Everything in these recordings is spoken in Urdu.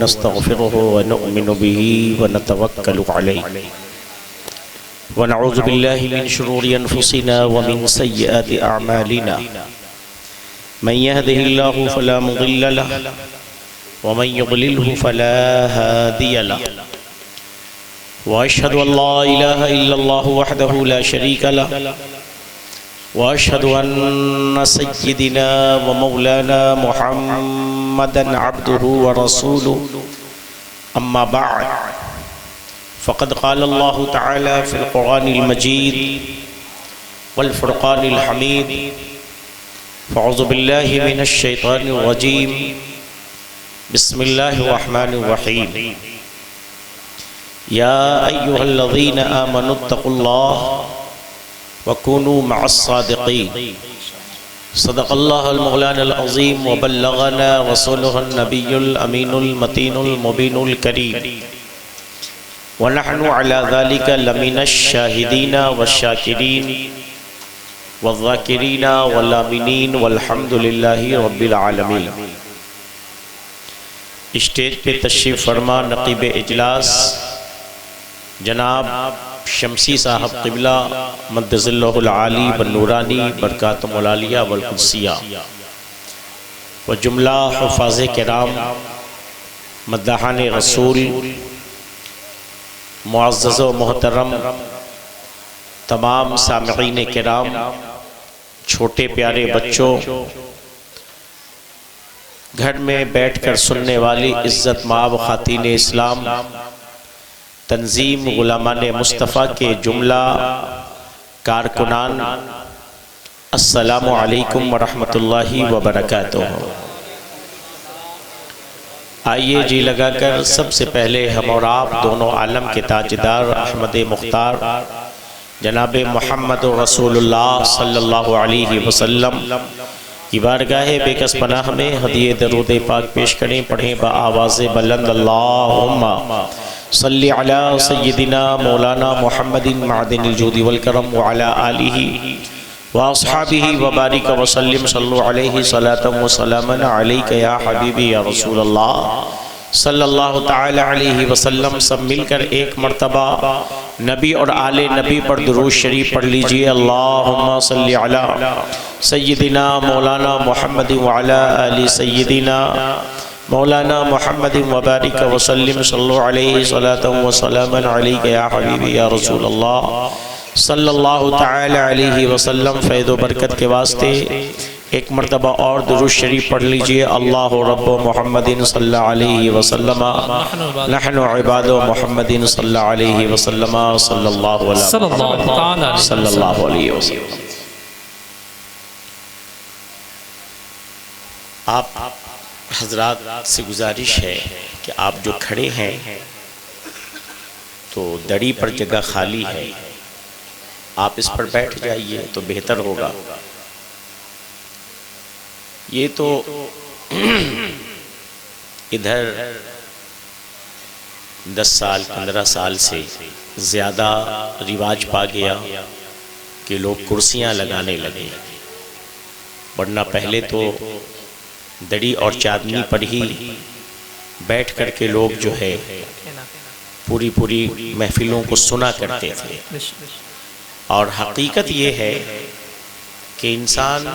ونستغفره ونؤمن به ونتوكل عليه ونعوذ بالله من شرور أنفسنا ومن سيئات أعمالنا من يهده الله فلا مضل له ومن يضلله فلا هادي له وأشهد أن لا إله إلا الله وحده لا شريك له وأشهد أن سيدنا ومولانا محمدا عبده ورسوله أما بعد فقد قال الله تعالى في القرآن المجيد والفرقان الحميد فأعوذ بالله من الشيطان الرجيم بسم الله الرحمن الرحيم يا أيها الذين آمنوا اتقوا الله وكونوا مع الصادقين صدق الله المولانا العظيم وبلغنا رسوله النبي الأمين المتين المبين الكريم ونحن على ذلك لمن الشاهدين والشاكرين والذاكرين والآمنين والحمد لله رب العالمين۔ اسٹیج پہ تشریف فرما نقیب اجلاس جناب شمسی صاحب قبلہ مدظ اللہ العالی والنورانی برکاتم العالیہ والقدسیہ و جملہ حفاظ کرام مداحان رسول معزز و محترم تمام سامعین کرام چھوٹے پیارے بچوں گھر میں بیٹھ کر سننے والی عزت مآب خواتین اسلام تنظیم غلامان مصطفیٰ کے جملہ کارکنان السلام علیکم ورحمۃ اللہ وبرکاتہ۔ آئیے جی لگا کر سب سے پہلے ہم اور آپ دونوں عالم کے تاجدار احمد مختار جناب محمد رسول اللہ صلی اللہ علیہ وسلم کی بارگاہ بے کس پناہ میں ہدیہ درود پاک پیش کریں، پڑھیں بآواز بلند اللہم صلی علی سیدنا مولانا محمد معدن الجود والکرم وعلی آلہ واصحابہ وبارک وسلم صلو علیہ صلاۃ وسلام علیک یا حبیبی یا رسول اللہ صلی اللہ تعالی علیہ وسلم۔ سب مل کر ایک مرتبہ نبی اور آل نبی پر درود شریف پڑھ لیجئے۔ اللہم صلی علی سیدنا مولانا محمد وعلی آل سیدنا مولانا محمد وبارک وسلم صلو علیہ صلاۃ وسلام علیک یا حبیبی یا رسول اللہ صلی اللہ تعالی علیہ وسلم۔ فیض و برکت کے واسطے ایک مرتبہ اور درود شریف پڑھ لیجئے۔ اللہ رب محمد صلی اللہ علیہ وسلم نحن عباد محمد صلی اللہ علیہ وسلم صلی اللہ علیہ وسلم۔ آپ حضرات سے گزارش ہے کہ آپ جو کھڑے ہیں تو دڑی پر جگہ خالی ہے، آپ اس پر بیٹھ جائیے تو بہتر ہوگا۔ یہ تو ادھر 10 سال 15 سال سے زیادہ رواج پا گیا کہ لوگ کرسیاں لگانے لگے، ورنہ پہلے تو دڑی اور چادنی پر ہی بیٹھ کر کے لوگ جو ہے پوری محفلوں کو سنا کرتے تھے۔ اور حقیقت یہ ہے کہ انسان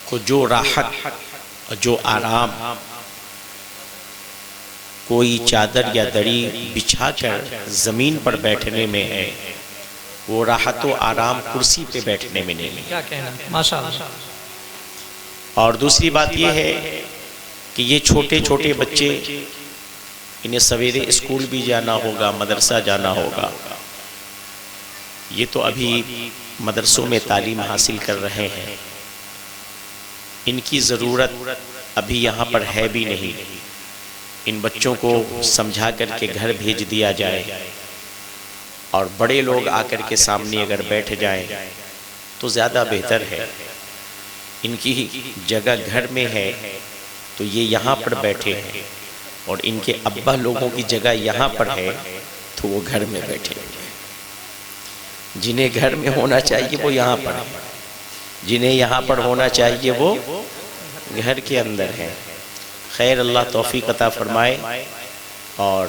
کو جو راحت جو آرام کوئی چادر یا دڑی بچھا کر زمین پر بیٹھنے میں ہے، وہ راحت و آرام کرسی پہ بیٹھنے میں نہیں ہے۔ ماشاءاللہ۔ اور دوسری بات یہ ہے کہ یہ چھوٹے چھوٹے بچے، انہیں سویرے اسکول بھی جانا ہوگا، مدرسہ جانا ہوگا، یہ تو ابھی مدرسوں میں تعلیم حاصل کر رہے ہیں، ان کی ضرورت ابھی یہاں پر ہے بھی نہیں۔ ان بچوں کو سمجھا کر کے گھر بھیج دیا جائے اور بڑے لوگ آ کر کے سامنے اگر بیٹھ جائیں تو زیادہ بہتر ہے۔ ان کی جگہ گھر میں ہے تو یہ یہاں پر بیٹھے ہیں، اور ان کے ابا لوگوں کی جگہ یہاں پر ہے تو وہ گھر میں بیٹھے ہیں۔ جنہیں گھر میں ہونا چاہیے وہ یہاں پر ہے، جنہیں یہاں پر ہونا چاہیے وہ گھر کے اندر ہے۔ خیر اللہ توفیق عطا فرمائے۔ اور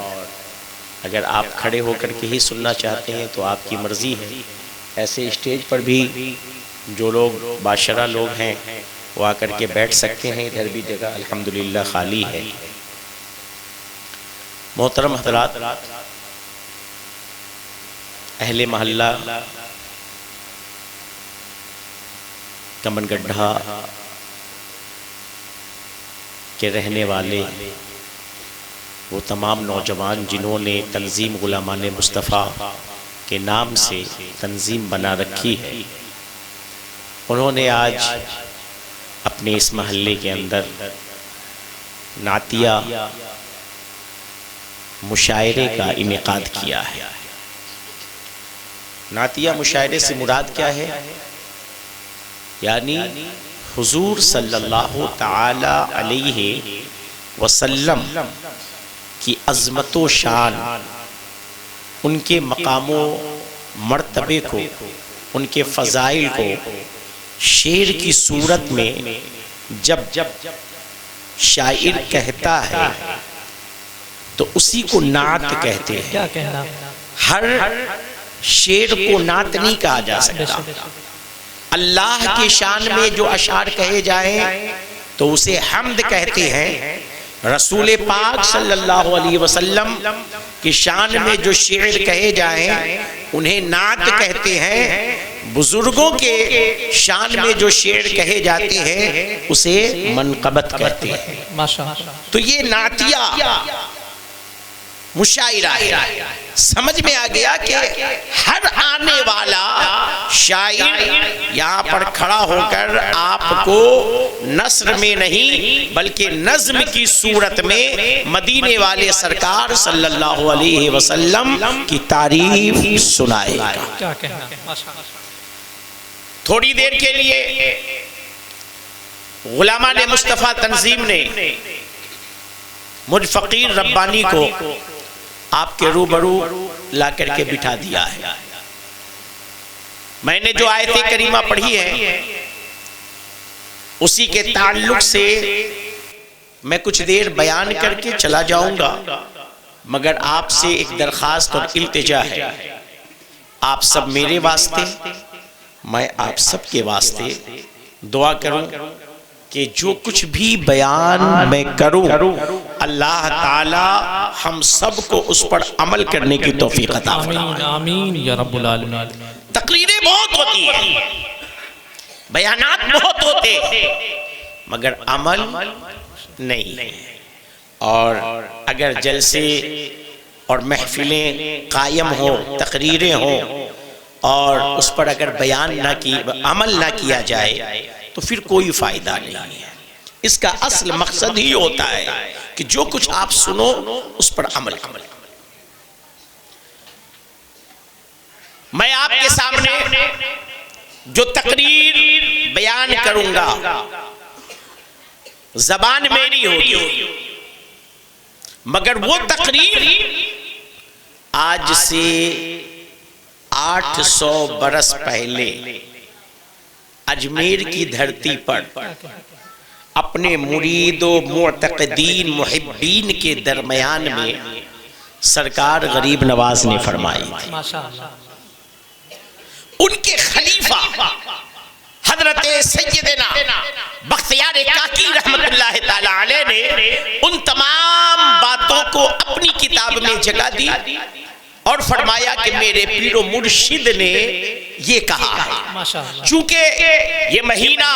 اگر آپ کھڑے ہو کر کے ہی سننا چاہتے ہیں تو آپ کی مرضی ہے. ایسے اسٹیج پر بھی جو لوگ باشرہ لوگ ہیں وہ آ کر کے بیٹھ سکتے ہیں. ادھر بھی جگہ الحمدللہ خالی ہے. محترم حضرات، اہل محلہ کمن گڈھا کے رہنے والے وہ تمام نوجوان جنہوں نے تنظیم غلامان مصطفیٰ کے نام سے تنظیم بنا رکھی ہے، انہوں نے آج اپنے اس محلے کے اندر نعتیہ مشاعرے کا انعقاد کیا ہے. نعتیہ مشاعرے سے مراد کیا ہے؟ یعنی حضور صلی اللہ تعالی علیہ وسلم کی عظمت و شان، ان کے مقام و مرتبے کو، ان کے فضائل کو شعر کی صورت میں جب شاعر کہتا ہے تو اسی کو نعت کہتے ہیں. کیا کہنا؟ ہر شعر کو نعت نہیں کہا جا سکتا. اللہ کی شان میں جو اشعار کہے جائیں تو اسے حمد کہتے ہیں. رسول پاک صلی اللہ علیہ وسلم کی شان میں جو شعر کہے جائیں انہیں نعت کہتے ہیں. بزرگوں کے شان میں جو شعر کہے جاتے ہیں اسے منقبت کہتے ہیں. تو یہ نعتیہ مشاعرہ ہے. سمجھ میں آ گیا کہ ہر آنے والا شاعر یہاں پر کھڑا ہو کر آپ کو نثر میں نہیں بلکہ نظم کی صورت میں مدینے والے سرکار صلی اللہ علیہ وسلم کی تعریف سنائے گا. کیا کہنا؟ تھوڑی دیر کے لیے غلامان مصطفیٰ تنظیم نے مجھ فقیر ربانی کو آپ کے روبرو لا کر کے بٹھا دیا ہے. میں نے جو آیت کریمہ پڑھی ہے اسی کے تعلق سے میں کچھ دیر بیان کر کے چلا جاؤں گا، مگر آپ سے ایک درخواست اور التجا ہے. آپ سب میرے واسطے، میں آپ سب کے واسطے دعا کروں کہ جو کچھ بھی بیان میں کروں اللہ تعالی ہم سب کو اس پر عمل کرنے کی توفیق عطا فرمائے. آمین یا رب العالمین. تقریریں بہت ہوتی ہیں، بیانات بہت ہوتے ہیں، مگر عمل نہیں. اور اگر جلسے اور محفلیں قائم ہوں، تقریریں ہوں اور اس پر اگر بیان نہ کی، عمل نہ کیا جائے تو پھر کوئی فائدہ نہیں ہے. اس کا اصل مقصد ہی ہوتا ہے کہ جو کچھ آپ سنو اس پر عمل کرو. میں آپ کے سامنے جو تقریر بیان کروں گا زبان میری ہوگی، مگر وہ تقریر آج سے 800 برس پہلے اجمیر کی دھرتی پر اپنے مرید و معتقدین محبین کے درمیان میں سرکار غریب نواز نے فرمائی تھی. ان کے خلیفہ حضرت سیدنا بختیار کاکی رحمت اللہ تعالی علیہ نے ان تمام باتوں کو اپنی کتاب میں جگہ دی اور فرمایا کہ میرے پیر و مرشد نے یہ کہا ہے. چونکہ یہ مہینہ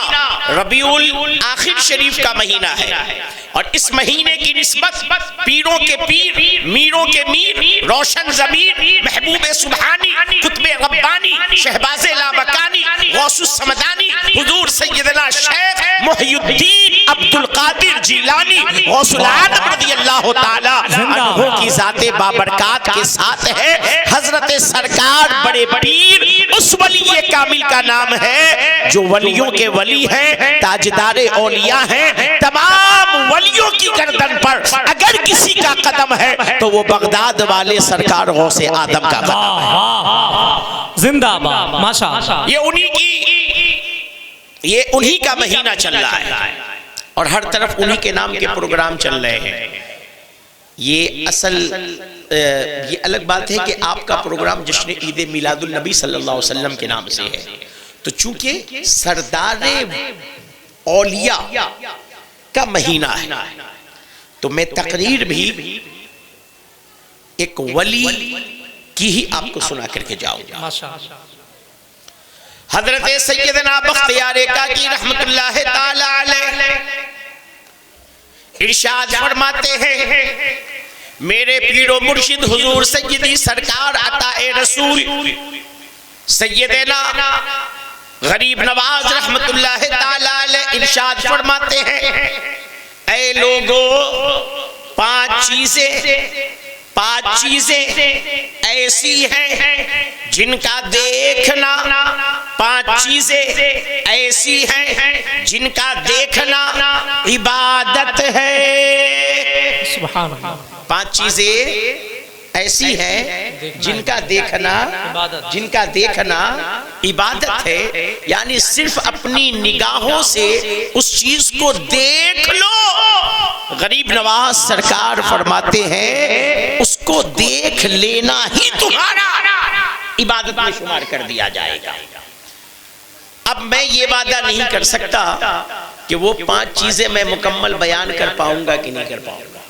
ربیع الاخر شریف کا مہینہ ہے اور اس مہینے کی نسبت پیروں کے پیر، میروں کے میر، روشن ضمیر، محبوب سبحانی، قطب ربانی، شہباز لامکانی، غوث السمدانی، حضور سیدنا شیخ محی الدین عبد القادر جیلانی غوث العالم رضی اللہ تعالی عنہ کی ذات بابرکات کے ساتھ ہے. حضرت سرکار بڑے پیر اس ولی کامل کا نام ہے جو ولیوں کے ولی ہیں، تاجدار اولیاء ہیں. تمام ولیوں کی گردن پر اگر کسی کا قدم ہے تو وہ بغداد والے سرکار غوث آدم کا قدم ہے. زندہ باد. ماشاءاللہ. یہ انہی کا مہینہ چل رہا ہے اور ہر طرف انہی کے نام کے پروگرام چل رہے ہیں. یہ یہ الگ بات ہے کہ آپ کا پروگرام جشن عید میلاد النبی صلی اللہ علیہ وسلم کے نام سے ہے، تو چونکہ سردار اولیاء کا مہینہ ہے تو میں تقریر بھی ایک ولی کی ہی آپ کو سنا کر کے جاؤں گا۔ حضرت سیدنا بختیار کاکی رحمت اللہ تعالی علیہ ارشاد فرماتے ہیں، میرے پیر و مرشد حضور سیدی سرکار عطا رسول سیدنا غریب نواز رحمت اللہ تعالی علیہ ارشاد فرماتے ہیں، اے لوگو پانچ چیزیں ایسی ہیں جن کا دیکھنا، پانچ چیزیں ایسی ہیں جن کا دیکھنا عبادت ہے۔ سبحان اللہ۔ پانچ چیزیں ایسی ہیں جن کا دیکھنا عبادت ہے، یعنی صرف اپنی نگاہوں سے اس چیز کو دیکھ لو۔ غریب نواز سرکار فرماتے ہیں اس کو دیکھ لینا ہی تمہارا عبادت میں شمار کر دیا جائے گا۔ اب میں یہ وعدہ نہیں کر سکتا کہ وہ پانچ چیزیں میں مکمل بیان کر پاؤں گا کہ نہیں کر پاؤں گا،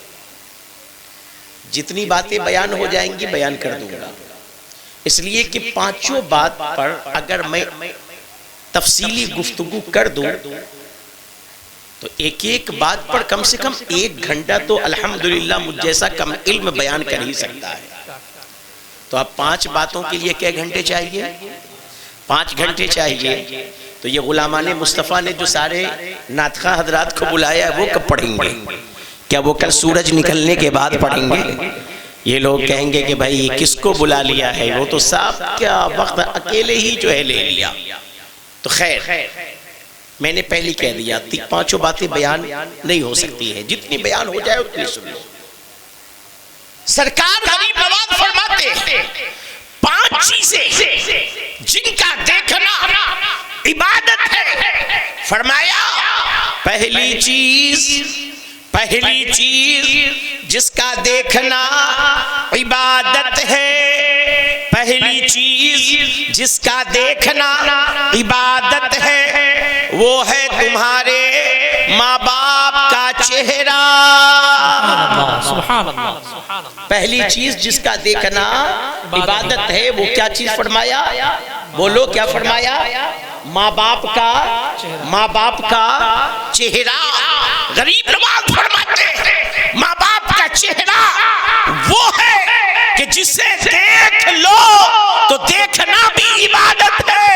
جتنی باتیں بیان ہو جائیں گی بیان کر دوں گا، اس لیے کہ پانچوں بات پر اگر میں تفصیلی گفتگو کر دوں تو ایک ایک بات پر کم سے کم 1 گھنٹہ تو الحمدللہ مجھ جیسا کم علم بیان کر ہی سکتا ہے۔ تو اب 5 باتوں کے لیے کیا گھنٹے چاہیے؟ 5 گھنٹے چاہیے۔ تو یہ غلامان مصطفیٰ نے جو سارے ناطقہ حضرات کو بلایا ہے وہ کب پڑھیں گے؟ کیا وہ کل سورج نکلنے کے بعد پڑھیں گے؟ یہ لوگ کہیں گے کہ بھائی کس کو بلا لیا ہے، وہ تو صاحب کیا وقت اکیلے ہی جو ہے لے لیا۔ تو خیر میں نے پہلی کہہ دیا 5 باتیں بیان نہیں ہو سکتی ہیں، جتنی بیان ہو جائے اتنی سن لو۔ سرکار غریب نواز فرماتے ہیں 5 چیزیں جن کا دیکھنا عبادت ہے۔ فرمایا پہلی چیز جس کا دیکھنا عبادت ہے، پہلی چیز جس کا دیکھنا عبادت ہے وہ ہے تمہارے ماں باپ کا چہرہ۔ پہلی چیز جس کا دیکھنا عبادت ہے وہ کیا چیز فرمایا؟ بولو کیا فرمایا؟ ماں باپ کا چہرہ۔ غریب نواز فرماتے ہیں ماں باپ کا چہرہ وہ ہے کہ جسے دیکھ لو تو دیکھنا بھی عبادت ہے۔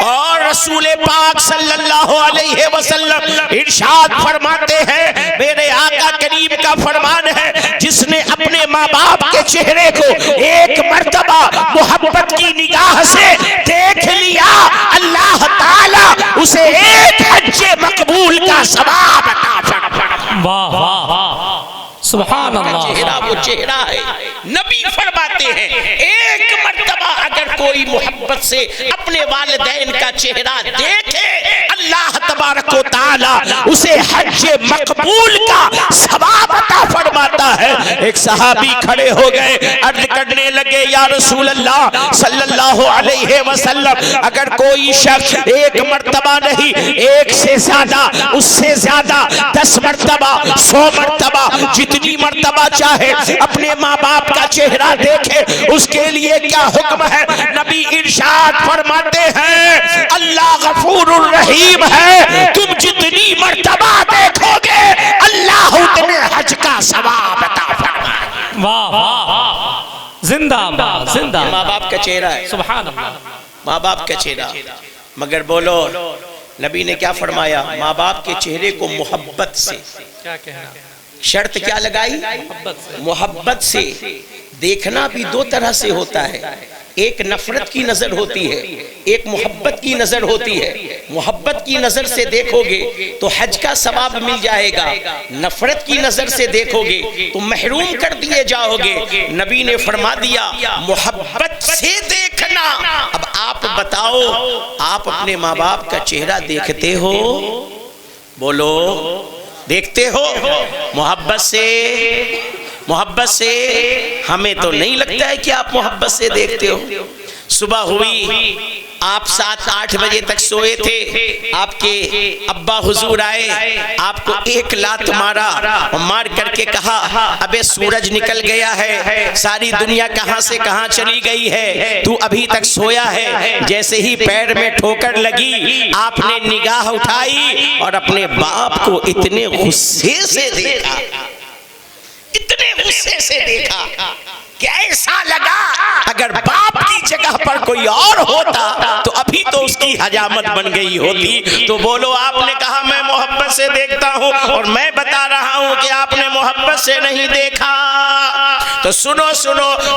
اور رسول پاک صلی اللہ علیہ وسلم ارشاد فرماتے ہیں، میرے آقا کریم کا فرمان ہے، جس نے اپنے ماں باپ کے چہرے کو ایک مرتبہ محبت کی نگاہ سے دیکھ لیا، اللہ تعالی اسے ایک حج مقبول کا ثواب عطا فرمائے۔ واہ واہ سبحان اللہ۔ چہرہ وہ چہرہ ہے۔ نبی فرماتے ہیں ایک مرتبہ اگر کوئی محبت سے اپنے والدین کا چہرہ دیکھے، اللہ تبارک و تعالی اسے حج مقبول کا ثواب عطا فرماتا ہے۔ ایک صحابی کھڑے ہو گئے، عرض کرنے لگے یا رسول اللہ صلی اللہ علیہ وسلم، اگر کوئی شخص ایک مرتبہ نہیں، ایک سے زیادہ، اس سے زیادہ 10 مرتبہ 100 مرتبہ جتنی مرتبہ چاہے اپنے ماں باپ کا چہرہ دیکھے، اس کے لیے کیا حکم ہے؟ نبی ارشاد فرماتے ہیں اللہ غفور الرحیم ہے، تم جتنی مرتبہ دیکھو گے اللہ اتنے حج کا ثواب عطا فرمائے۔ واہ واہ زندہ باد زندہ۔ ماں باپ کا چہرہ ہے، سبحان اللہ، ماں باپ کا چہرہ۔ مگر بولو نبی نے کیا فرمایا؟ ماں باپ کے چہرے کو محبت سے، کیا کہنا، شرط کیا لگائی؟ محبت سے۔ دیکھنا بھی 2 طرح سے ہوتا ہے، ایک نفرت کی نظر ہوتی ہے، ایک محبت کی نظر ہوتی ہے۔ محبت کی نظر سے دیکھو گے تو حج کا ثواب مل جائے گا، نفرت کی نظر سے دیکھو گے تو محروم کر دیے جاؤ گے۔ نبی نے فرما دیا محبت سے دیکھنا۔ اب آپ بتاؤ، آپ اپنے ماں باپ کا چہرہ دیکھتے ہو؟ بولو دیکھتے ہو؟ محبت سے محبت سے ہمیں تو نہیں لگتا ہے کہ آپ محبت سے دیکھتے ہو. صبح ہوئی، آپ 7-8 بجے تک سوئے تھے، آپ کے ابا حضور آئے، آپ کو ایک لات مارا اور مار کر کے کہا ابے سورج نکل گیا ہے، ساری دنیا کہاں سے کہاں چلی گئی ہے، تو ابھی تک سویا ہے. جیسے ہی پیر میں ٹھوکر لگی، آپ نے نگاہ اٹھائی اور اپنے باپ کو اتنے غصے سے دیکھا، اتنے غصے سے دیکھا کہ ایسا لگا اگر باپ کی جگہ پر کوئی اور ہوتا تو ابھی تو اس کی حجامت بن گئی ہوتی. تو بولو، آپ نے کہا میں محبت سے دیکھتا ہوں، اور میں بتا رہا ہوں کہ آپ نے محبت سے نہیں دیکھا. تو سنو،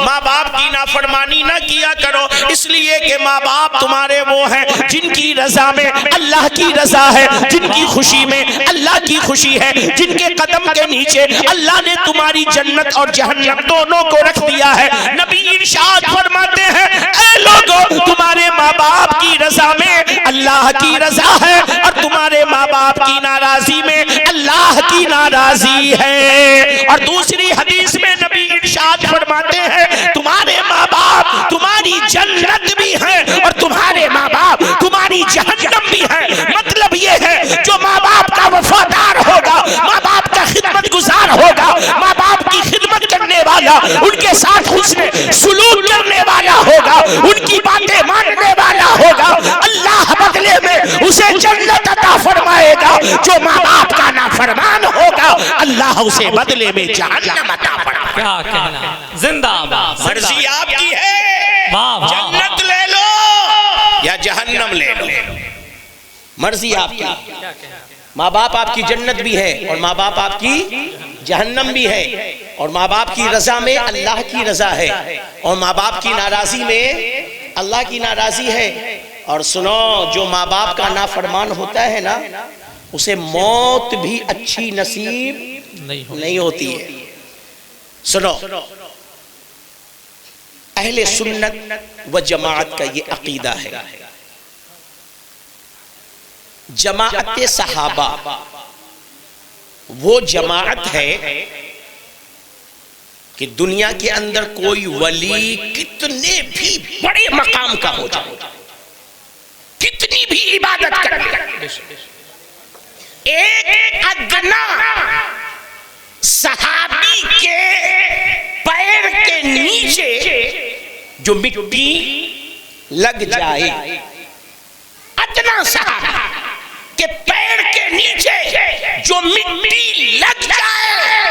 ماں باپ کی نافرمانی نہ کیا کرو، اس لیے کہ ماں باپ تمہارے وہ ہیں جن کی رضا میں اللہ کی رضا ہے، جن کی خوشی میں اللہ کی خوشی ہے، جن کے قدم کے نیچے اللہ نے تمہاری جنت اور جہنم دونوں کو رکھ دیا ہے. نبی ارشاد فرماتے ہیں اے لوگو، تمہارے ماں باپ کی رضا میں اللہ کی رضا ہے، اور تمہارے ماں باپ کی ناراضی میں اللہ کی ناراضی ہے. اور دوسری حدیث میں نبی ارشاد فرماتے ہیں تمہارے ماں باپ تمہاری جنت بھی ہیں، اور تمہارے ماں باپ تمہاری جہنم بھی ہیں. مطلب یہ ہے جو ماں باپ کا وفادار ہوگا، ماں باپ کا خدمت گزار ہوگا، ماں باپ کی خدمت کرنے والا، ان کے ساتھ حسن سلوک کرنے والا ہوگا، ان کی باتیں ماننے والا ہوگا، اللہ بدلے میں اسے جنت عطا فرمائے گا. جو ماں باپ کا نافرمان ہوگا، اللہ اسے بدلے میں جہنم عطا فرمائے گا. کیا کہنا، زندہ باد. مرضی آپ کی ہے، جنت لے لو یا جہنم لے لو، مرضی آپ کی. ماں باپ آپ کی جنت بھی ہے، اور ماں باپ آپ کی جہنم بھی ہے، اور ماں باپ کی رضا میں اللہ کی رضا ہے، اور ماں باپ کی ناراضی میں اللہ کی ناراضی ہے. اور سنو، جو ماں باپ کا نافرمان ہوتا ہے نا، اسے موت بھی اچھی نصیب نہیں ہوتی ہے. سنو، اہل سنت و جماعت کا یہ عقیدہ ہے. جماعت صحابہ وہ جماعت ہے کہ دنیا کے اندر کوئی ولی کتنے بھی بڑے مقام کا ہو جائے، کتنی بھی عبادت کر لے، ایک ادنا صحابی کے پیر کے نیچے جو مٹی لگ جائے، ادنا صحابی کے پیر کے نیچے جو مٹی لگ جائے،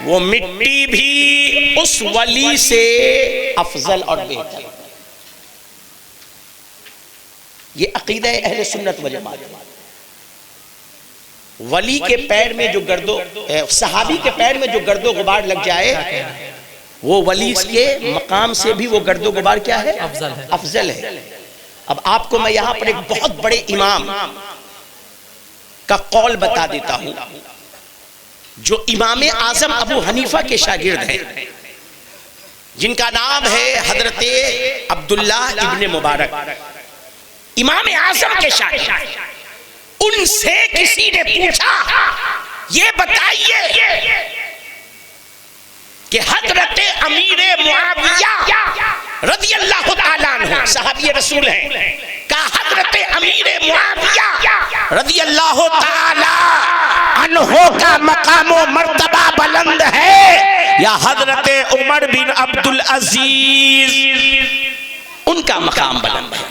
وہ مٹی بھی اس ولی سے افضل اور بہتر. یہ عقیدہ اہل سنت و جماعت. ولی کے پیر میں جو صحابی کے پیر میں جو گرد و غبار لگ جائے، وہ ولی کے مقام سے بھی وہ گرد و غبار کیا ہے؟ افضل ہے. اب آپ کو میں یہاں پر ایک بہت بڑے امام کا قول بتا دیتا ہوں، جو امام اعظم ابو حنیفہ کے شاگرد ہیں، جن کا نام ہے حضرت عبداللہ ابن مبارک. امام اعظم کے شاگرد، ان سے کسی نے پوچھا یہ بتائیے کہ حضرت امیر معاویہ رضی اللہ تعالیٰ عنہ صحابی رسول ہیں، کہ حضرت امیر معاویہ رضی اللہ تعالیٰ عنہ کا مقام و مرتبہ بلند ہے یا حضرت عمر بن عبدالعزیز ان کا مقام بلند ہے؟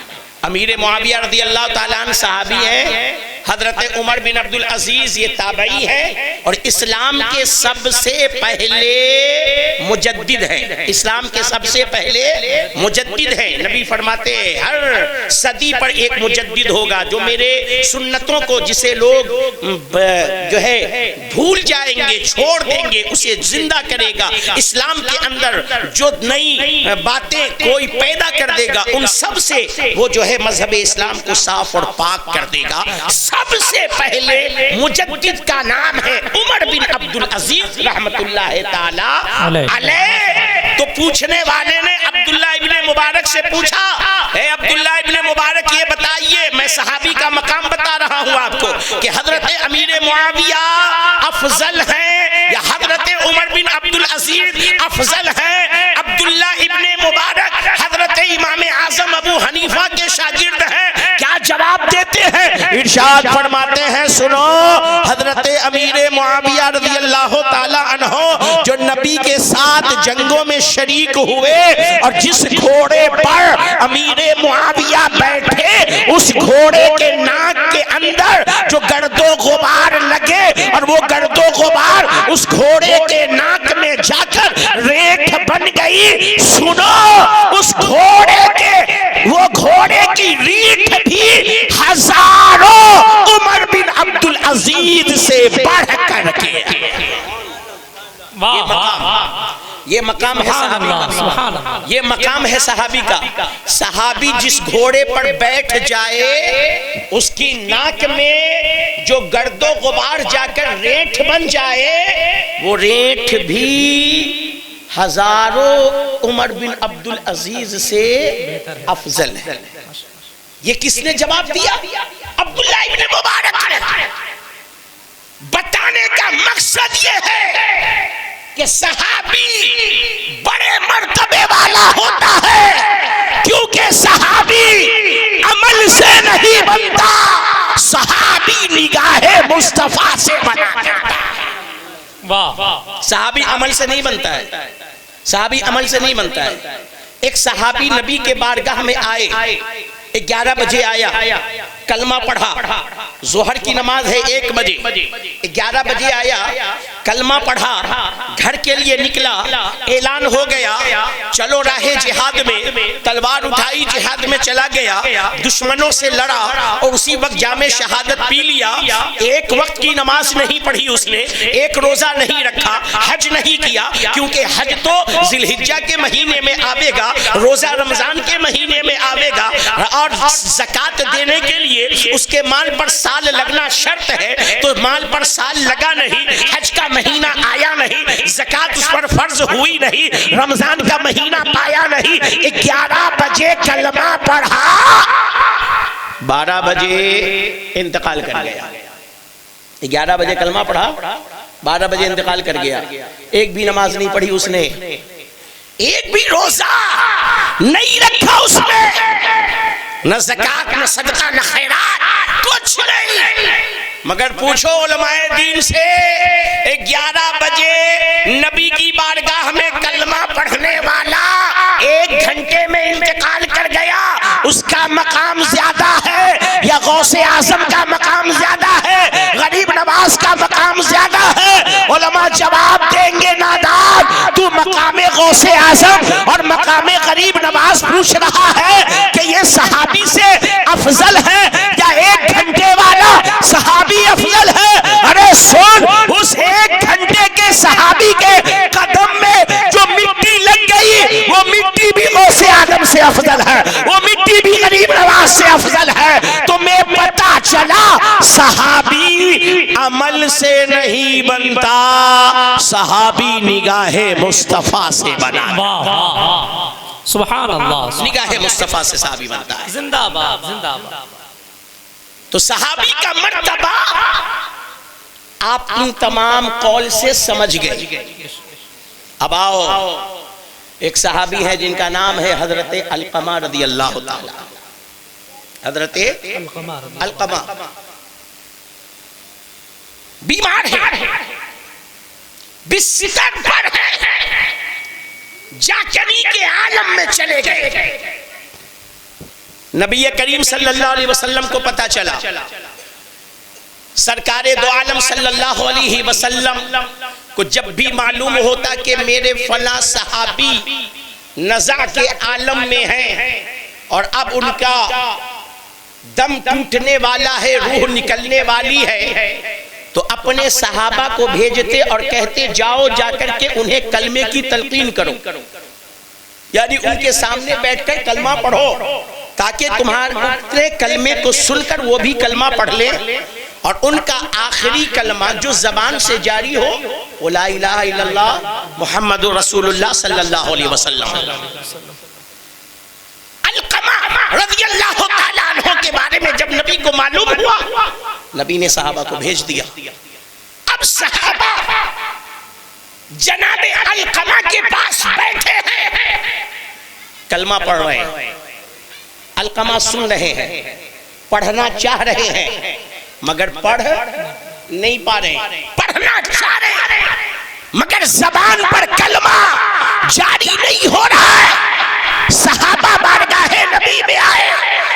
امیر معاویہ رضی اللہ تعالیٰ عنہ صحابی ہیں، حضرت عمر بن عبدالعزیز یہ تابعی ہے، اور اسلام کے سب سے پہلے مجدد ہیں. اسلام کے سب سے پہلے مجدد ہیں. نبی فرماتے ہیں ہر صدی پر ایک مجدد ہوگا جو میرے سنتوں کو، جسے لوگ جو ہے بھول جائیں گے، چھوڑ دیں گے، اسے زندہ کرے گا. اسلام کے اندر جو نئی باتیں کوئی پیدا کر دے گا، ان سب سے وہ جو ہے مذہب اسلام کو صاف اور پاک کر دے گا. سب سے پہلے مجدد کا نام ہے عمر بن عبدالعزیز رحمت اللہ تعالی علیہ. تو پوچھنے والے نے عبداللہ ابن مبارک سے پوچھا، اے عبداللہ ابن مبارک یہ بتائیے، میں صحابی کا مقام بتا رہا ہوں آپ کو، کہ حضرت امیر معاویہ افضل ہیں یا حضرت عمر بن عبدالعزیز عزیز افضل ہیں، عبداللہ ابن مبارک حضرت امام اعظم ابو حنیفہ کے شاگرد ہیں، کیا جواب دیتے ہیں؟ ارشاد فرماتے ہیں سنو، حضرت امیر معاویہ رضی اللہ تعالی عنہ جو نبی کے ساتھ جنگوں میں شریک ہوئے اور جس گھوڑے پر امیر معاویہ بیٹھے اس گھوڑے کے ناک کے اندر جو گرد و غبار لگے اور وہ گرد و غبار اس گھوڑے کے ناک میں جا کر ریت بن گئی، سنو اس گھوڑے کے وہ گھوڑے کی ریت بھی ہزاروں عمر بن عبدالعزیز سے بڑھ کر کے یہ مقام ہے صحابی کا، یہ مقام ہے صحابی کا۔ صحابی جس گھوڑے پر بیٹھ جائے اس کی ناک میں جو گرد و غبار جا کر ریٹھ بن جائے وہ ریٹھ بھی ہزاروں عمر بن عبدالعزیز سے افضل ہے۔ یہ کس نے جواب دیا؟ عبداللہ ابن مبارک نے۔ بتانے کا مقصد یہ ہے کہ صحابی بڑے مرتبے والا ہوتا ہے، کیونکہ صحابی عمل سے نہیں بنتا، صحابی نگاہ مصطفیٰ سے بنا کرتا ہے۔ صحابی عمل سے نہیں بنتا ہے، صحابی عمل سے نہیں بنتا ہے۔ ایک صحابی نبی کے بارگاہ میں آئے، 11 بجے آیا، کلمہ پڑھا، ظہر کی نماز ہے 1 بجے، 11 بجے آیا، کلمہ پڑھا، گھر کے لیے نکلا، اعلان ہو گیا چلو راہ جہاد میں، تلوار اٹھائی جہاد میں چلا گیا، دشمنوں سے لڑا اور اسی وقت جام شہادت پی لیا۔ ایک وقت کی نماز نہیں پڑھی اس نے، ایک روزہ نہیں رکھا، حج نہیں کیا، کیونکہ حج تو ذی الحجہ کے مہینے میں آوے گا، روزہ رمضان کے مہینے میں آوے گا، اور زکاة دینے کے لیے اس کے مال پر سال لگنا شرط ہے، تو مال پر سال لگا نہیں، حج کا مہینہ آیا نہیں، زکاة اس پر فرض ہوئی نہیں، رمضان کا مہینہ پایا نہیں، 11 بجے کلمہ پڑھا، 12 بجے انتقال کر گیا۔ 11 بجے کلمہ پڑھا، 12 بجے انتقال کر گیا۔ ایک بھی نماز نہیں پڑھی اس نے، ایک بھی روزہ نہیں رکھا اس نے، نہ زکاة نہ صدقہ نہ خیرات، کچھ نہیں۔ مگر پوچھو علماء دین سے، 11 بجے نبی کی بارگاہ میں کلمہ پڑھنے والا 1 گھنٹے میں انتقال کر گیا، اس کا مقام زیادہ ہے یا غوث اعظم کا مقام زیادہ ہے، غریب نواز کا مقام زیادہ ہے؟ علماء جواب دیں گے نادان، تو مقام غوث اعظم اور مقام غریب نواز پوچھ رہا ہے کہ یہ صحابی سے افضل ہے یا 1 گھنٹے والا صحابی افضل ہے؟ ارے سن، اس 1 گھنٹے کے صحابی کے قدم میں جو مٹی لگ گئی وہ مٹی بھی غوث اعظم سے افضل ہے، وہ مٹی بھی غریب نواز سے افضل ہے۔ تمہیں پتا چلا صحابی عمل سے نہیں بنتا، صحابی نگاہ مصطفیٰ سے بنا، سبحان اللہ، نگاہ مصطفیٰ سے صحابی بنتا ہے۔ زندہ باد، زندہ باد۔ تو صحابی کا مرتبہ آپ ان تمام قول سے سمجھ گئے۔ اب آؤ، ایک صحابی ہے جن کا نام ہے حضرت علقمہ رضی اللہ تعالی، حضرت علقمہ بیمار ہے، بستر پر ہے، جاکنی کے عالم میں چلے گئے۔ نبی کریم صلی اللہ علیہ وسلم کو پتا چلا، سرکار دو عالم صلی اللہ علیہ وسلم کو جب بھی معلوم ہوتا کہ میرے فلاں صحابی نزع کے عالم میں ہیں اور اب ان کا دم ٹوٹنے والا ہے، روح نکلنے والی ہے، تو اپنے صحابہ کو بھیجتے اور کہتے جاؤ جا کر کے انہیں کلمے کی تلقین کرو، یعنی ان کے سامنے بیٹھ کر کلمہ پڑھو تاکہ تمہارے کلمے کو سن کر وہ بھی کلمہ پڑھ لیں، اور ان کا آخری کلمہ جو زبان سے جاری ہو وہ لا الہ الا اللہ محمد رسول اللہ صلی اللہ علیہ وسلم۔ علقمہ رضی اللہ تعالیٰ عنہ کے بارے میں جب نبی کو معلوم ہوا، نبی نے صحابہ کو بھیج دیا۔ اب صحابہ جناب علقمہ کے پاس بیٹھے ہیں، کلمہ پڑھ رہے ہیں، علقمہ سن رہے ہیں، پڑھنا چاہ رہے ہیں مگر پڑھ نہیں پا رہے، پڑھنا چاہ رہے ہیں مگر زبان پر کلمہ جاری نہیں ہو رہا ہے۔ صحابہ بارگاہ نبی میں آئے،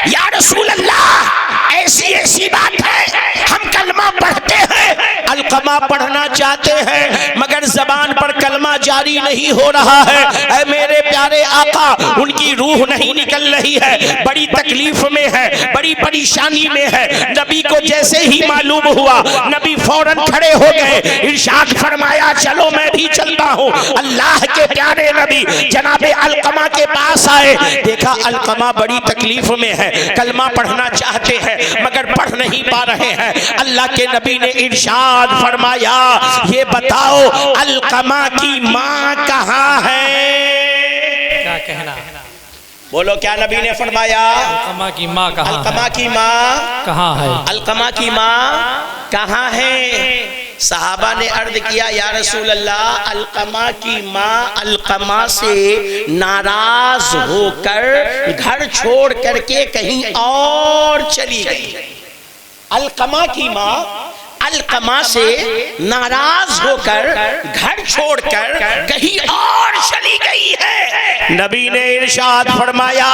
یا رسول اللہ ایسی ایسی بات ہے، ہم کلمہ پڑھتے ہیں، علقمہ پڑھنا چاہتے ہیں مگر زبان پر کلمہ جاری نہیں ہو رہا ہے، اے میرے پیارے آقا ان کی روح نہیں نکل رہی ہے، بڑی تکلیف میں ہے، بڑی پریشانی میں ہے۔ نبی کو جیسے ہی معلوم ہوا نبی فوراً کھڑے ہو گئے، ارشاد فرمایا چلو میں بھی چلتا ہوں۔ اللہ کے پیارے نبی جناب علقمہ کے پاس آئے، دیکھا علقمہ بڑی تکلیف میں ہے، کلمہ پڑھنا چاہتے ہیں مگر پڑھ نہیں پا رہے ہیں۔ اللہ کے نبی نے ارشاد فرمایا یہ بتاؤ علقمہ کی ماں کہاں ہے؟ کیا کہنا، بولو کیا نبی نے فرمایا؟ علقمہ کی ماں کہاں ہے؟ علقمہ کی ماں کہاں ہے؟ علقمہ کی ماں کہاں ہے؟ صحابہ نے عرض کیا یا رسول اللہ علقمہ کی ماں علقمہ سے ناراض ہو کر گھر چھوڑ کر کے کہیں اور چلی گئی۔ علقمہ کی ماں علقمہ سے ناراض ہو کر گھر چھوڑ کر کہیں اور چلی گئی ہے۔ نبی نے ارشاد فرمایا